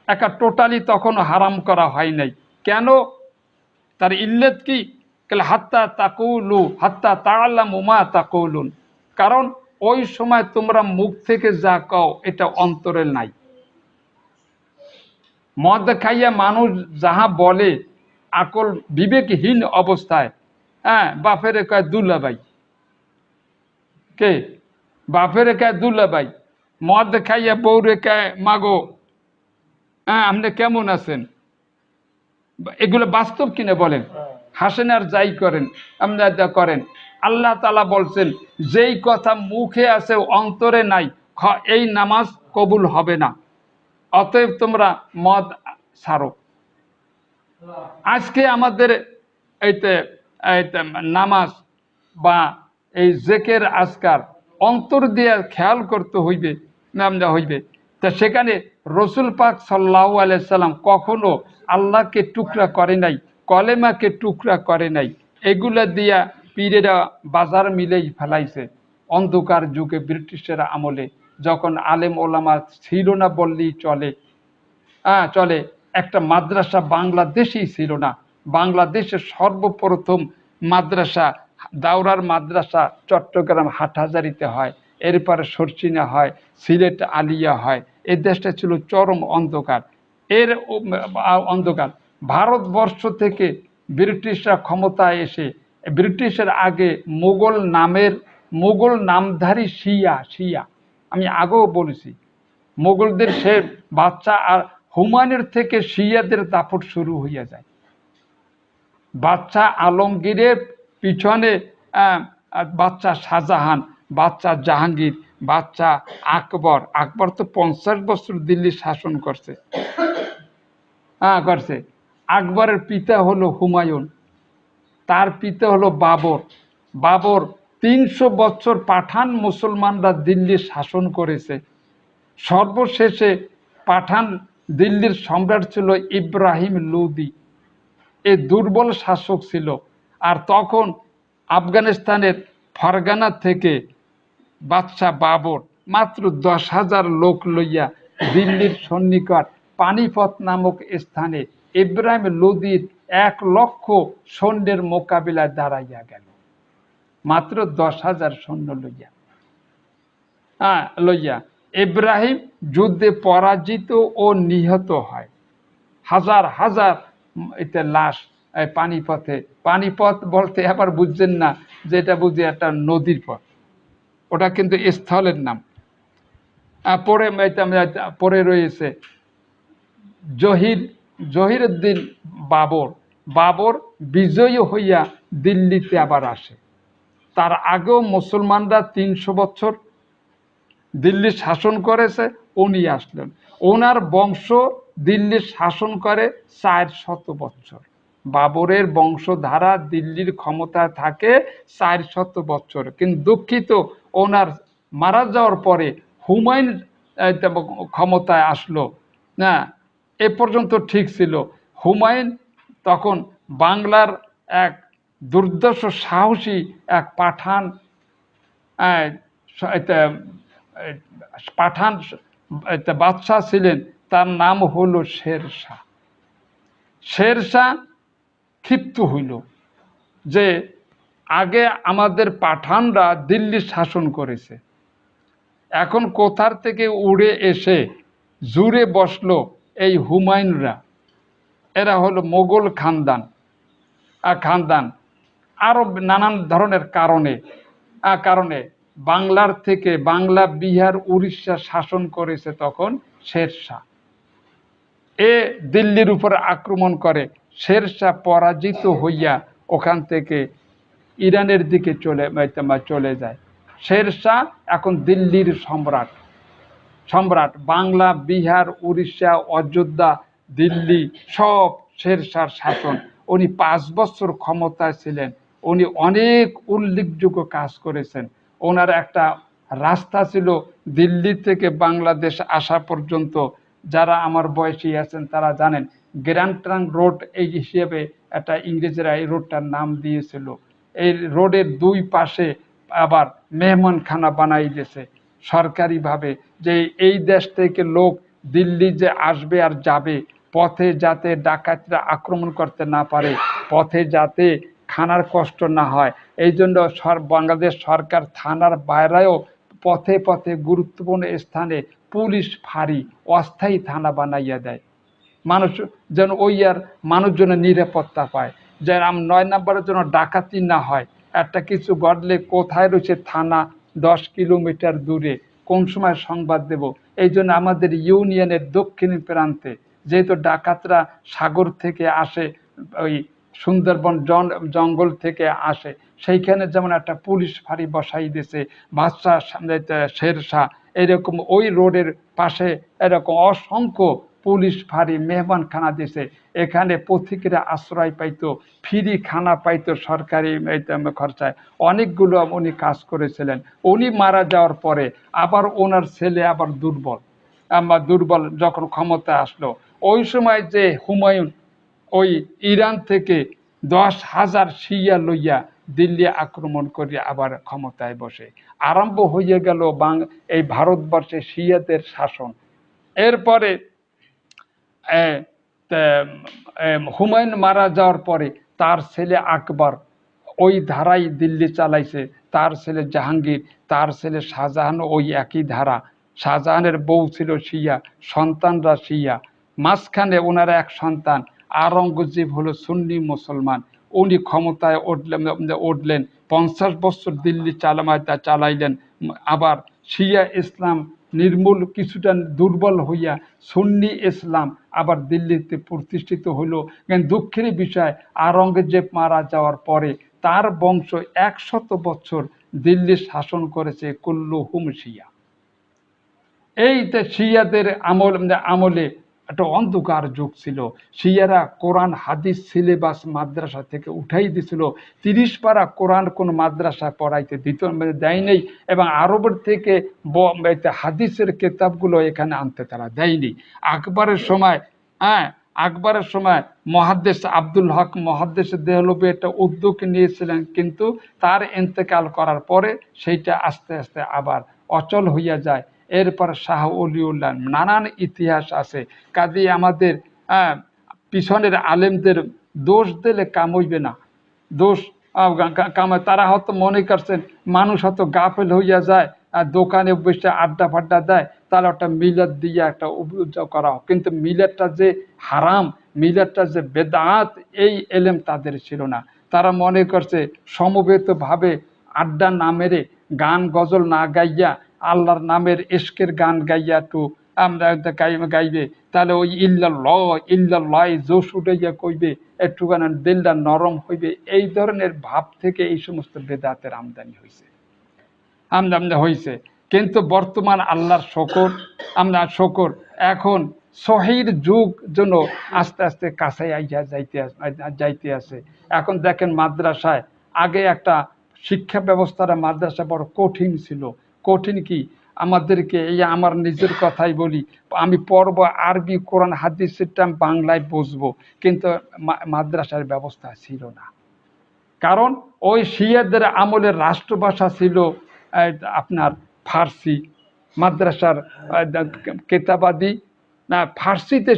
একা টোটালি তখন হারাম করা হয় নাই। কেন? তার ইল্লত কি? হাত্তা তাকুলু হাত্তা তাআলামু মা তাকুলুন, কারণ ওই সময় তোমরা মুখ থেকে যা কও এটা অন্তরে নাই। মদ খাইয়া মানুষ যাহা বলে আকল বিবেকহীন অবস্থায়, বাপের কয় দুলাভাই, কে বাপের কয় দুলাভাই, মদ খাইয়া বউরে কয় মাগো, আপনি কেমন আছেন? এগুলো বাস্তব কিনে বলেন, হাসেন আর যাই করেন আপনারা করেন। আল্লাহ তাআলা বলছেন যেই কথা মুখে আছে অন্তরে নাই, এই নামাজ কবুল হবে না। অতএব তোমরা মদ ছাড়ো। আজকে আমাদের এইতে নামাজ বা এই জেকের আজকার অন্তর দিয়ে খেয়াল করতে হইবে, নামটা হইবে। তা সেখানে রসুল পাক সাল্লাল্লাহু আলাইহি সাল্লাম কখনো আল্লাহকে টুকরা করে নাই, কলেমাকে টুকরা করে নাই। এগুলা দিয়া পীরেরা বাজার মিলেই ফেলাইছে। অন্ধকার যুগে ব্রিটিশের আমলে যখন আলেম ওলামা ছিল না বললেই চলে, চলে, একটা মাদ্রাসা বাংলাদেশেই ছিল না। বাংলাদেশের সর্বপ্রথম মাদ্রাসা দাওরার মাদ্রাসা চট্টগ্রাম হাটহাজারিতে হয়, এরপরে সরচিনা হয়, সিলেট আলিয়া হয়। এই দেশটা ছিল চরম অন্ধকার। এর অন্ধকার ভারতবর্ষ থেকে ব্রিটিশরা ক্ষমতায় এসে, ব্রিটিশের আগে মোগল নামধারী শিয়া, আমি আগেও বলেছি, মোগলদের সে বাচ্চা আর হুমায়ুনের থেকে শিয়াদের দাপট শুরু হইয়া যায়। বাচ্চা আলমগীরের পিছনে বাচ্চা শাহজাহান, বাচ্চা জাহাঙ্গীর, বাচ্চা আকবর তো 50 বছর দিল্লি শাসন করছে। আকবরের পিতা হলো হুমায়ুন, তার পিতা হলো বাবর, 300 বছর পাঠান মুসলমানরা দিল্লি শাসন করেছে। সর্বশেষে পাঠান দিল্লির সম্রাট ছিল ইব্রাহিম লোদি। এ দুর্বল শাসক ছিল। আর তখন আফগানিস্তানের ফরগানা থেকে বাদশাহ বাবর মাত্র 10,000 লোক লইয়া দিল্লির সন্নিকট পানিপথ নামক স্থানে ইব্রাহিম লোদির 1,00,000 সৈন্যের মোকাবিলায় দাঁড়াইয়া গেল। মাত্র 10,000 সৈন্য লইয়া ইব্রাহিম যুদ্ধে পরাজিত ও নিহত হয়। হাজার হাজার এতে লাশ পানিপথে। পানিপথ বলতে আবার বুঝছেন না যেটা বুঝি একটা নদীর পথ, ওটা কিন্তু স্থলের নাম। পরে রয়েছে জহিরুদ্দিন বাবর। বাবর বিজয়ী হইয়া দিল্লিতে আবার আসে। তার আগেও মুসলমানরা 300 বছর দিল্লি শাসন করেছে, উনি আসলেন। ওনার বংশ দিল্লি শাসন করে 400 বছর। বাবরের বংশধারা দিল্লির ক্ষমতায় থাকে 400 বছর। কিন্তু দুঃখিত, ওনার মারা যাওয়ার পরে হুমায়ুন ক্ষমতায় আসলো না। এ পর্যন্ত ঠিক ছিল। হুমায়ুন তখন বাংলার এক দুর্দর্শ সাহসী এক পাঠান পাঠান বাদশাহ ছিলেন। তার নাম হলো শেরশাহ। শেরশাহ ক্ষিপ্ত হইল যে আগে আমাদের পাঠানরা দিল্লি শাসন করেছে, এখন কোথার থেকে উড়ে এসে জুড়ে বসলো এই হুমায়ুনরা। এরা হলো মোগল খানদান আরো নানান ধরনের কারণে বাংলার থেকে বাংলা, বিহার, উড়িষ্যা শাসন করেছে তখন শেরশাহ। এ দিল্লির উপর আক্রমণ করে। শেরশাহ পরাজিত হইয়া ওখান থেকে ইরানের দিকে চলে যায়। শেরশাহ এখন দিল্লির সম্রাট। বাংলা, বিহার, উড়িষ্যা, অযোধ্যা, দিল্লি সব শেরশাহর শাসন। উনি 5 বছর ক্ষমতায় ছিলেন। উনি অনেক উল্লেখযোগ্য কাজ করেছেন। ওনার একটা রাস্তা ছিল দিল্লি থেকে বাংলাদেশ আসা পর্যন্ত। যারা আমার বয়সী আছেন তারা জানেন, গ্র্যান্ড ট্রাঙ্ক রোড এই হিসেবে একটা ইংরেজরা এই রোডটার নাম দিয়েছিল। এই রোডের 2 পাশে আবার মেহমানখানা বানাই দিয়েছে সরকারিভাবে, যে এই দেশ থেকে লোক দিল্লি যে আসবে আর যাবে, পথে যাতে ডাকাতরা আক্রমণ করতে না পারে, পথে যাতে খানার কষ্ট না হয়, এই জন্য বাংলাদেশ সরকার থানার বাইরেও পথে পথে গুরুত্বপূর্ণ স্থানে পুলিশ ফাঁড়ি, অস্থায়ী থানা বানাইয়া দেয়। মানুষ যেন ওই আর মানুষজন নিরাপত্তা পায়, যেন 9 নম্বরের জন্য ডাকাতি না হয়। একটা কিছু ঘটলে কোথায় রয়েছে থানা, 10 কিলোমিটার দূরে, কোন সময় সংবাদ দেব। এই জন্য আমাদের ইউনিয়নের দক্ষিণ প্রান্তে যেহেতু ডাকাতরা সাগর থেকে আসে, ওই সুন্দরবন জঙ্গল থেকে আসে, সেইখানে যেমন একটা পুলিশ ফাঁড়ি বসাই দিয়েছে বাদশাহ শেরশাহ। এরকম ওই রোডের পাশে এরকম অসংখ্য পুলিশ ফাঁড়ি, মেহমানখানা দিয়েছে। এখানে পথিকেরা আশ্রয় পাইতো, ফ্রি খানা পাইতো সরকারি খরচায়। অনেকগুলো উনি কাজ করেছিলেন। উনি মারা যাওয়ার পরে আবার ওনার ছেলে আবার দুর্বল যখন ক্ষমতায় আসলো, ওই সময় যে হুমায়ুন ওই ইরান থেকে 10,000 শিয়া লইয়া দিল্লি আক্রমণ করে আবার ক্ষমতায় বসে। আরম্ভ হয়ে গেল এই ভারতবর্ষে শিয়াদের শাসন। এরপরে হুমায়ুন মারা যাওয়ার পরে তার ছেলে আকবর ওই ধারাই দিল্লি চালাইছে। তার ছেলে জাহাঙ্গীর, তার ছেলে শাহজাহান ওই একই ধারা। শাহজাহানের বউ ছিল শিয়া, সন্তানরা শিয়া। মাঝখানে ওনার এক সন্তান আওরঙ্গজেব হলো সুন্নি মুসলমান। উনি ক্ষমতায় উঠলেন, 50 বছর দিল্লি চালাইলেন। আবার শিয়া ইসলাম নির্মূল কিছুটা দুর্বল হইয়া সুন্নি ইসলাম আবার দিল্লিতে প্রতিষ্ঠিত হলো। কিন্তু দুঃখের বিষয়, আওরঙ্গজেব মারা যাওয়ার পরে তার বংশ 100 বছর দিল্লি শাসন করেছে কুল্লুহুম শিয়া। এই শিয়াদের আমলে একটা অন্ধকার যুগ ছিল। শিয়ারা কোরআন হাদিস সিলেবাস মাদ্রাসা থেকে উঠাই দিছিল। 30 পারা কোরআন কোন মাদ্রাসা পড়াইতে দিত দেয় নেই, এবং আরবের থেকে হাদিসের কেতাবগুলো এখানে আনতে তারা দেয়নি। আকবরের সময়, হ্যাঁ, আকবরের সময় মহাদ্দেশ আব্দুল হক মহাদ্দেশ দেহলভী একটা উদ্যোগ নিয়েছিলেন, কিন্তু তার ইন্তেকাল করার পরে সেইটা আস্তে আস্তে আবার অচল হইয়া যায়। এরপর শাহ অলিউল্লাহ নানান ইতিহাস আছে। কাজে আমাদের পিছনের আলেমদের দোষ দিলে কাম হইবে না। দোষ কামে তারা হয়তো মনে করছেন মানুষ হয়তো গাফেল হইয়া যায়, দোকানে বসে আড্ডা ফাড্ডা দেয়, তাহলে একটা মিলাদ দিয়ে একটা উদযাপন করা হোক। কিন্তু মিলাদটা যে হারাম, মিলাদটা যে বেদাত, এই এলেম তাদের ছিল না। তারা মনে করছে সমবেতভাবে আড্ডা না মেরে, গান গজল না গাইয়া, আল্লাহর নামের ইশকের গান গাইয়া একটু আমরা গাইবে, তাহলে ওই ইল্লাল্লাহ জোশ উঠাইয়া কইবে, একটুখানি দিলটা নরম হইবে। এই ধরনের ভাব থেকে এই সমস্ত বেদাতের আমদানি হয়েছে। কিন্তু বর্তমান আল্লাহর শকর এখন সহির যুগ জন্য আস্তে আস্তে কাছে আইয়া যাইতে আছে। এখন দেখেন মাদ্রাসায়, আগে একটা শিক্ষা ব্যবস্থাটা মাদ্রাসা বড় কঠিন ছিল। কঠিন কি, আমাদেরকে এই আমার নিজের কথাই বলি, আমি পড়বো আরবি কোরআন হাদিস, সেটা আমি বাংলায় বুঝবো, কিন্তু মাদ্রাসার ব্যবস্থা ছিল না। কারণ ওই শিয়াদের আমলের রাষ্ট্রভাষা ছিল আপনার ফার্সি। মাদ্রাসার কেতাবাদি না ফার্সিতে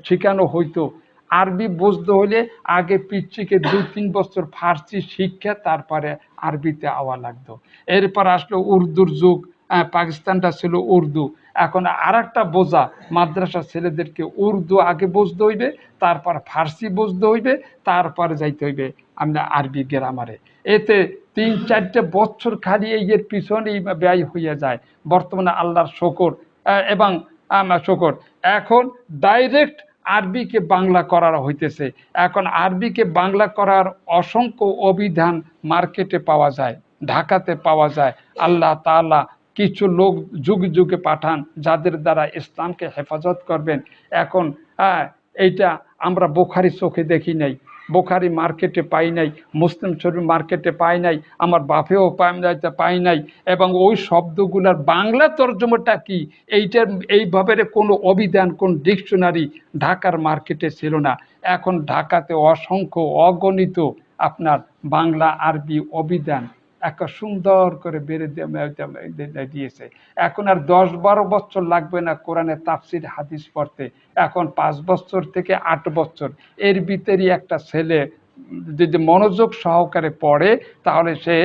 শিখানো হইতো। আরবি বুঝতে হলে আগে পিচ্ছিকে 2-3 বছর ফার্সি শিক্ষা, তারপরে আরবিতে আওয়া লাগতো। এরপর আসলো উর্দুর যুগ, পাকিস্তানটা ছিল উর্দু। এখন আর একটা বোঝা, মাদ্রাসা ছেলেদেরকে উর্দু আগে বুঝতে হইবে, তারপর ফার্সি বুঝতে হইবে, তারপরে যাইতে হইবে আমরা আরবি গ্রামারে। এতে 3-4 বছর খালি এর পিছনেই ব্যয় হইয়া যায়। বর্তমানে আল্লাহর শকর এবং শকর এখন ডাইরেক্ট আরবিকে বাংলা করার হইতেছে। এখন আরবিকে বাংলা করার অসংখ্য অভিধান মার্কেটে পাওয়া যায়, ঢাকাতে পাওয়া যায়। আল্লাহ তাআলা কিছু লোক যুগে যুগে পাঠান, যাদের দ্বারা ইসলামকে হেফাজত করবেন। এখন এইটা আমরা বুখারী চোখে দেখি নাই, বুখারী মার্কেটে পাই নাই, মুসলিম শরীফ মার্কেটে পাই নাই, আমার বাপেও পাই নাই। এবং ওই শব্দগুলোর বাংলা তর্জমাটা কি, এইভাবে কোনো অভিধান, কোন ডিকশনারি ঢাকার মার্কেটে ছিল না। এখন ঢাকাতে অসংখ্য অগণিত আপনার বাংলা আরবি অভিধান একটা সুন্দর করে বেড়ে দিয়েছে। এখন আর 10-12 বছর লাগবে না কোরআনের তাফসির হাদিস পড়তে। এখন 5 বছর থেকে 8 বছর এর ভিতরই একটা ছেলে যদি মনোযোগ সহকারে পড়ে, তাহলে সে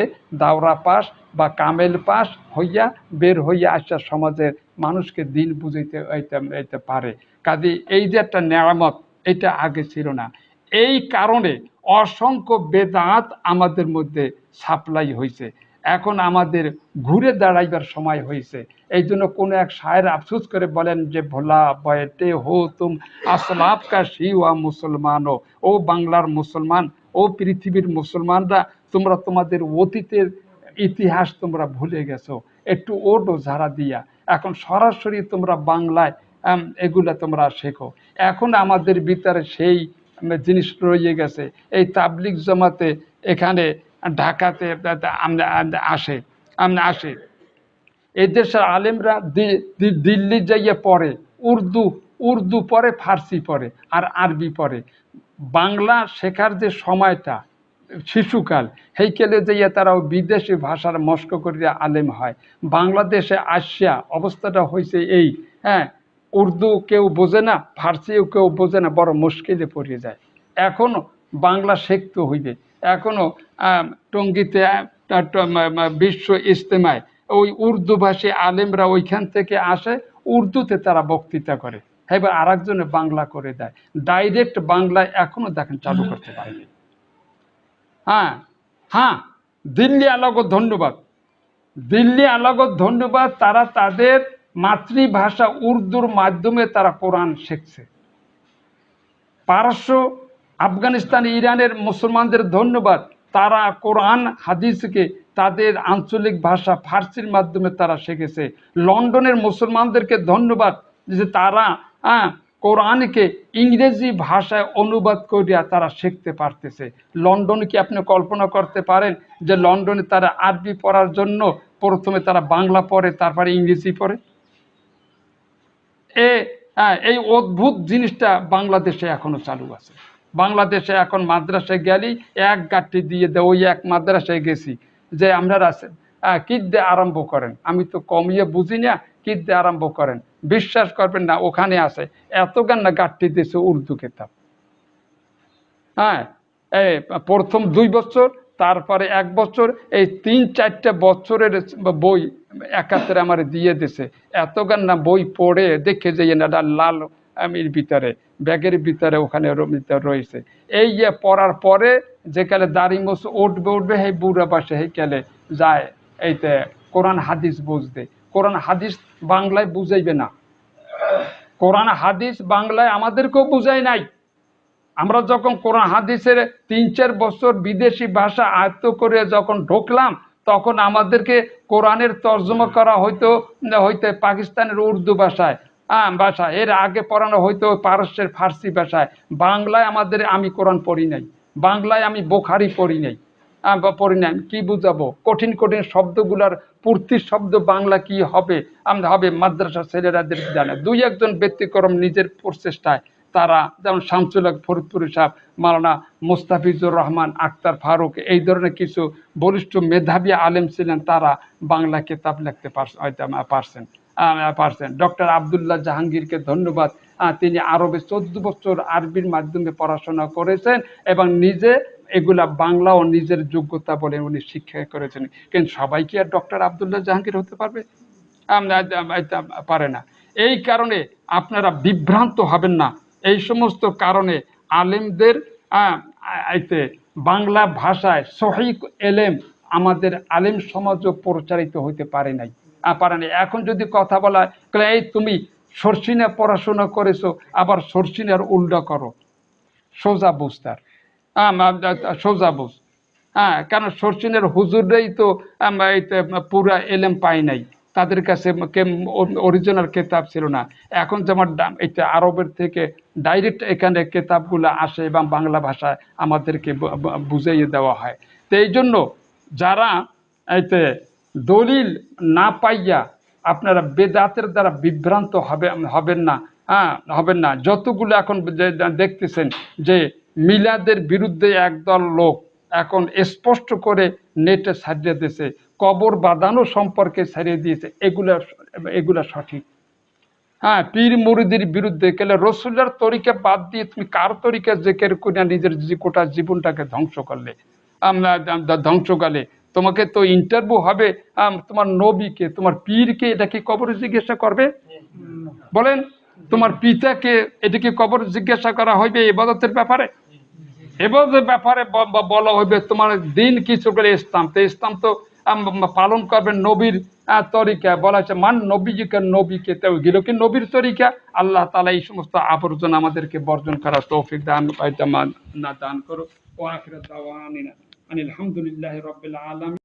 দাওরা পাস বা কামেল পাস হইয়া বের হইয়া আসা সমাজের মানুষকে দিন বুঝাইতে পারে। কাজে এই যে একটা নেয়ামত, এটা আগে ছিল না। এই কারণে অসংখ্য বেদাত আমাদের মধ্যে সাপ্লাই হয়েছে। এখন আমাদের ঘুরে দাঁড়াইবার সময় হয়েছে। এই জন্য কোনো এক শায়ের আফসোস করে বলেন যে ভোলা বয়েতে হো তুম আসলাফ কা শিওয়া মুসলমানও, ও বাংলার মুসলমান, ও পৃথিবীর মুসলমানরা, তোমরা তোমাদের অতীতের ইতিহাস তোমরা ভুলে গেছো, একটু ওটো ঝাড়া দিয়া এখন সরাসরি তোমরা বাংলায় এগুলা তোমরা শেখো। এখন আমাদের ভিতরে সেই জিনিস রয়ে গেছে। এই তাবলিগ জামাতে এখানে ঢাকাতে আসে এই দেশের আলেমরা দিল্লি যাইয়া পড়ে, উর্দু পড়ে, ফার্সি পড়ে, আর আরবি পড়ে। বাংলা শেখার যে সময়টা শিশুকাল, সেইকালে যাইয়া তারাও বিদেশি ভাষার মস্ক করিয়া আলেম হয়। বাংলাদেশে আসিয়া অবস্থাটা হয়েছে এই, উর্দু কেউ বোঝে না, ফার্সিও কেউ বোঝে না, বড় মুশকিলে পড়ে যায়। এখনো বাংলা শিখতে হইবে। এখনো টঙ্গীতে বিশ্ব ইজতেমায় ওই উর্দু ভাষী আলেমরা ওইখান থেকে আসে, উর্দুতে তারা বক্তৃতা করে, এবার আর একজনে বাংলা করে দেয়। ডাইরেক্ট বাংলায় এখনো দেখেন চালু করতে পারেনি। হ্যাঁ, দিল্লি আলাগত ধন্যবাদ, দিল্লি আলাগত ধন্যবাদ। তারা তাদের মাতৃভাষা উর্দুর মাধ্যমে তারা কোরআন শিখছে। পারস্য, আফগানিস্তান, ইরানের মুসলমানদের ধন্যবাদ, তারা কোরআন হাদিসকে তাদের আঞ্চলিক ভাষা ফার্সির মাধ্যমে তারা শিখেছে। লন্ডনের মুসলমানদেরকে ধন্যবাদ, যে তারা কোরআনকে ইংরেজি ভাষায় অনুবাদ করিয়া তারা শিখতে পারতেছে। লন্ডনে কি আপনি কল্পনা করতে পারেন যে লন্ডনে তারা আরবি পড়ার জন্য প্রথমে তারা বাংলা পড়ে, তারপরে ইংরেজি পড়ে? এই অদ্ভুত জিনিসটা বাংলাদেশে এখনো চালু আছে। বাংলাদেশে এখন মাদ্রাসায় গেলেই এক গাঁটটি দিয়ে দেয়। ওই এক মাদ্রাসায় গেছি যে আপনারা কি দিয়ে আরম্ভ করেন, আমি তো কমিয়ে বুঝি না, কি দিয়ে আরম্ভ করেন? বিশ্বাস করবেন না, ওখানে আছে এত গান না গাঁটটি দিয়েছে উর্দু কিতাব। এই প্রথম 2 বছর, তারপরে 1 বছর, এই 3-4টা বছরের বই একাত্তরে আমার দিয়ে দিছে। এত গান না বই পড়ে দেখে যে এটা লাল আমির ভিতরে ব্যাগের ভিতরে ওখানে রয়েছে। এই যে পড়ার পরে যেকালে দাড়ি মোছ উঠবে সেই বুড়া পাশে সেইকালে যায় এইতে কোরআন হাদিস বুঝতে। কোরআন হাদিস বাংলায় বুঝাইবে না, কোরআন হাদিস বাংলায় আমাদেরকেও বুঝাই নাই। আমরা যখন কোরআন হাদিসের 3-4 বছর বিদেশি ভাষা আয়ত্ত করে যখন ঢুকলাম, তখন আমাদেরকে কোরআনের তর্জমা করা হইতো পাকিস্তানের উর্দু ভাষায়, এর আগে পড়ানো হইতো পারস্যের ফার্সি ভাষায়। বাংলায় আমি কোরআন পড়ি নাই, বাংলায় আমি বোখারি পড়ি নাই, কি বুঝাবো? কঠিন কঠিন শব্দগুলার পূর্তি শব্দ বাংলা কি হবে মাদ্রাসা ছেলেরাদের জানে। 2-1 জন ব্যতিক্রম নিজের প্রচেষ্টায় তারা, যেমন শামসুল হক ফরিদপুরি সাহেব, মাওলানা মুস্তাফিজুর রহমান আক্তার ফারুক, এই ধরনের কিছু বলিষ্ঠ মেধাবী আলেম ছিলেন, তারা বাংলা কিতাব লিখতে পারছেন। ডক্টর আবদুল্লাহ জাহাঙ্গীরকে ধন্যবাদ, তিনি আরবে 14 বছর আরবির মাধ্যমে পড়াশোনা করেছেন এবং নিজে এগুলা বাংলা ও নিজের যোগ্যতা বলে উনি শিক্ষা করেছেন। কিন্তু সবাই কি আর ডক্টর আবদুল্লাহ জাহাঙ্গীর হতে পারবে? পারে না। এই কারণে আপনারা বিভ্রান্ত হবেন না। এই সমস্ত কারণে আলেমদের বাংলা ভাষায় সহিহ এলেম আমাদের আলেম সমাজও প্রচারিত হইতে পারে নাই। এখন যদি কথা বলা এই তুমি সরসিনা পড়াশোনা করেছো, আবার সরসিনার উল্টা করো, সোজা বুঝতার সোজা বুঝ। কারণ সরসিনের হুজুররাই তো পুরা এলেম পায় নাই, তাদের কাছে অরিজিনাল কেতাব ছিল না। এখন যেমন এটা আরবের থেকে ডাইরেক্ট এখানে কেতাবগুলো আসে এবং বাংলা ভাষায় আমাদেরকে বুঝাইয়ে দেওয়া হয়। তো এই জন্য যারা দলিল না পাইয়া আপনারা বেদাতের দ্বারা বিভ্রান্ত হবেন না। যতগুলো এখন দেখতেছেন যে মিলাদের বিরুদ্ধে একদল লোক এখন স্পষ্ট করে নেটে ছাড়িয়ে দিয়েছে, কবর বাঁধানো সম্পর্কে ছাড়িয়ে দিয়েছে, এগুলা সঠিক। পীর মুরিদের বিরুদ্ধে গেলে রসুলের তরিকা বাদ দিয়ে তুমি কার তরিকা জেকের করে নিজের গোটা জীবনটাকে ধ্বংস করলে। তোমাকে তো ইন্টারভিউ হবে, তোমার নবীকে, তোমার পীরকে এটা কি কবরে জিজ্ঞাসা করবে? বলেন, তোমার পিতাকে এটা কি কবরে জিজ্ঞাসা করা হইবে ইবাদতের ব্যাপারে? এবাদতের ব্যাপারে বলা হইবে তোমার দিন কিছু করে ইসলাম, তো ইসলাম তো পালন করবেন নবীর তরিকা। বলা হচ্ছে মান নবীকে তো গেল কি নবীর তরিকা। আল্লাহ তাআলা এই সমস্ত আবর্জনা আমাদেরকে বর্জন করার তৌফিক দান করো। ওয়া আখিরু দাওয়ানা আলহামদুলিল্লাহি রাব্বিল আলামিন।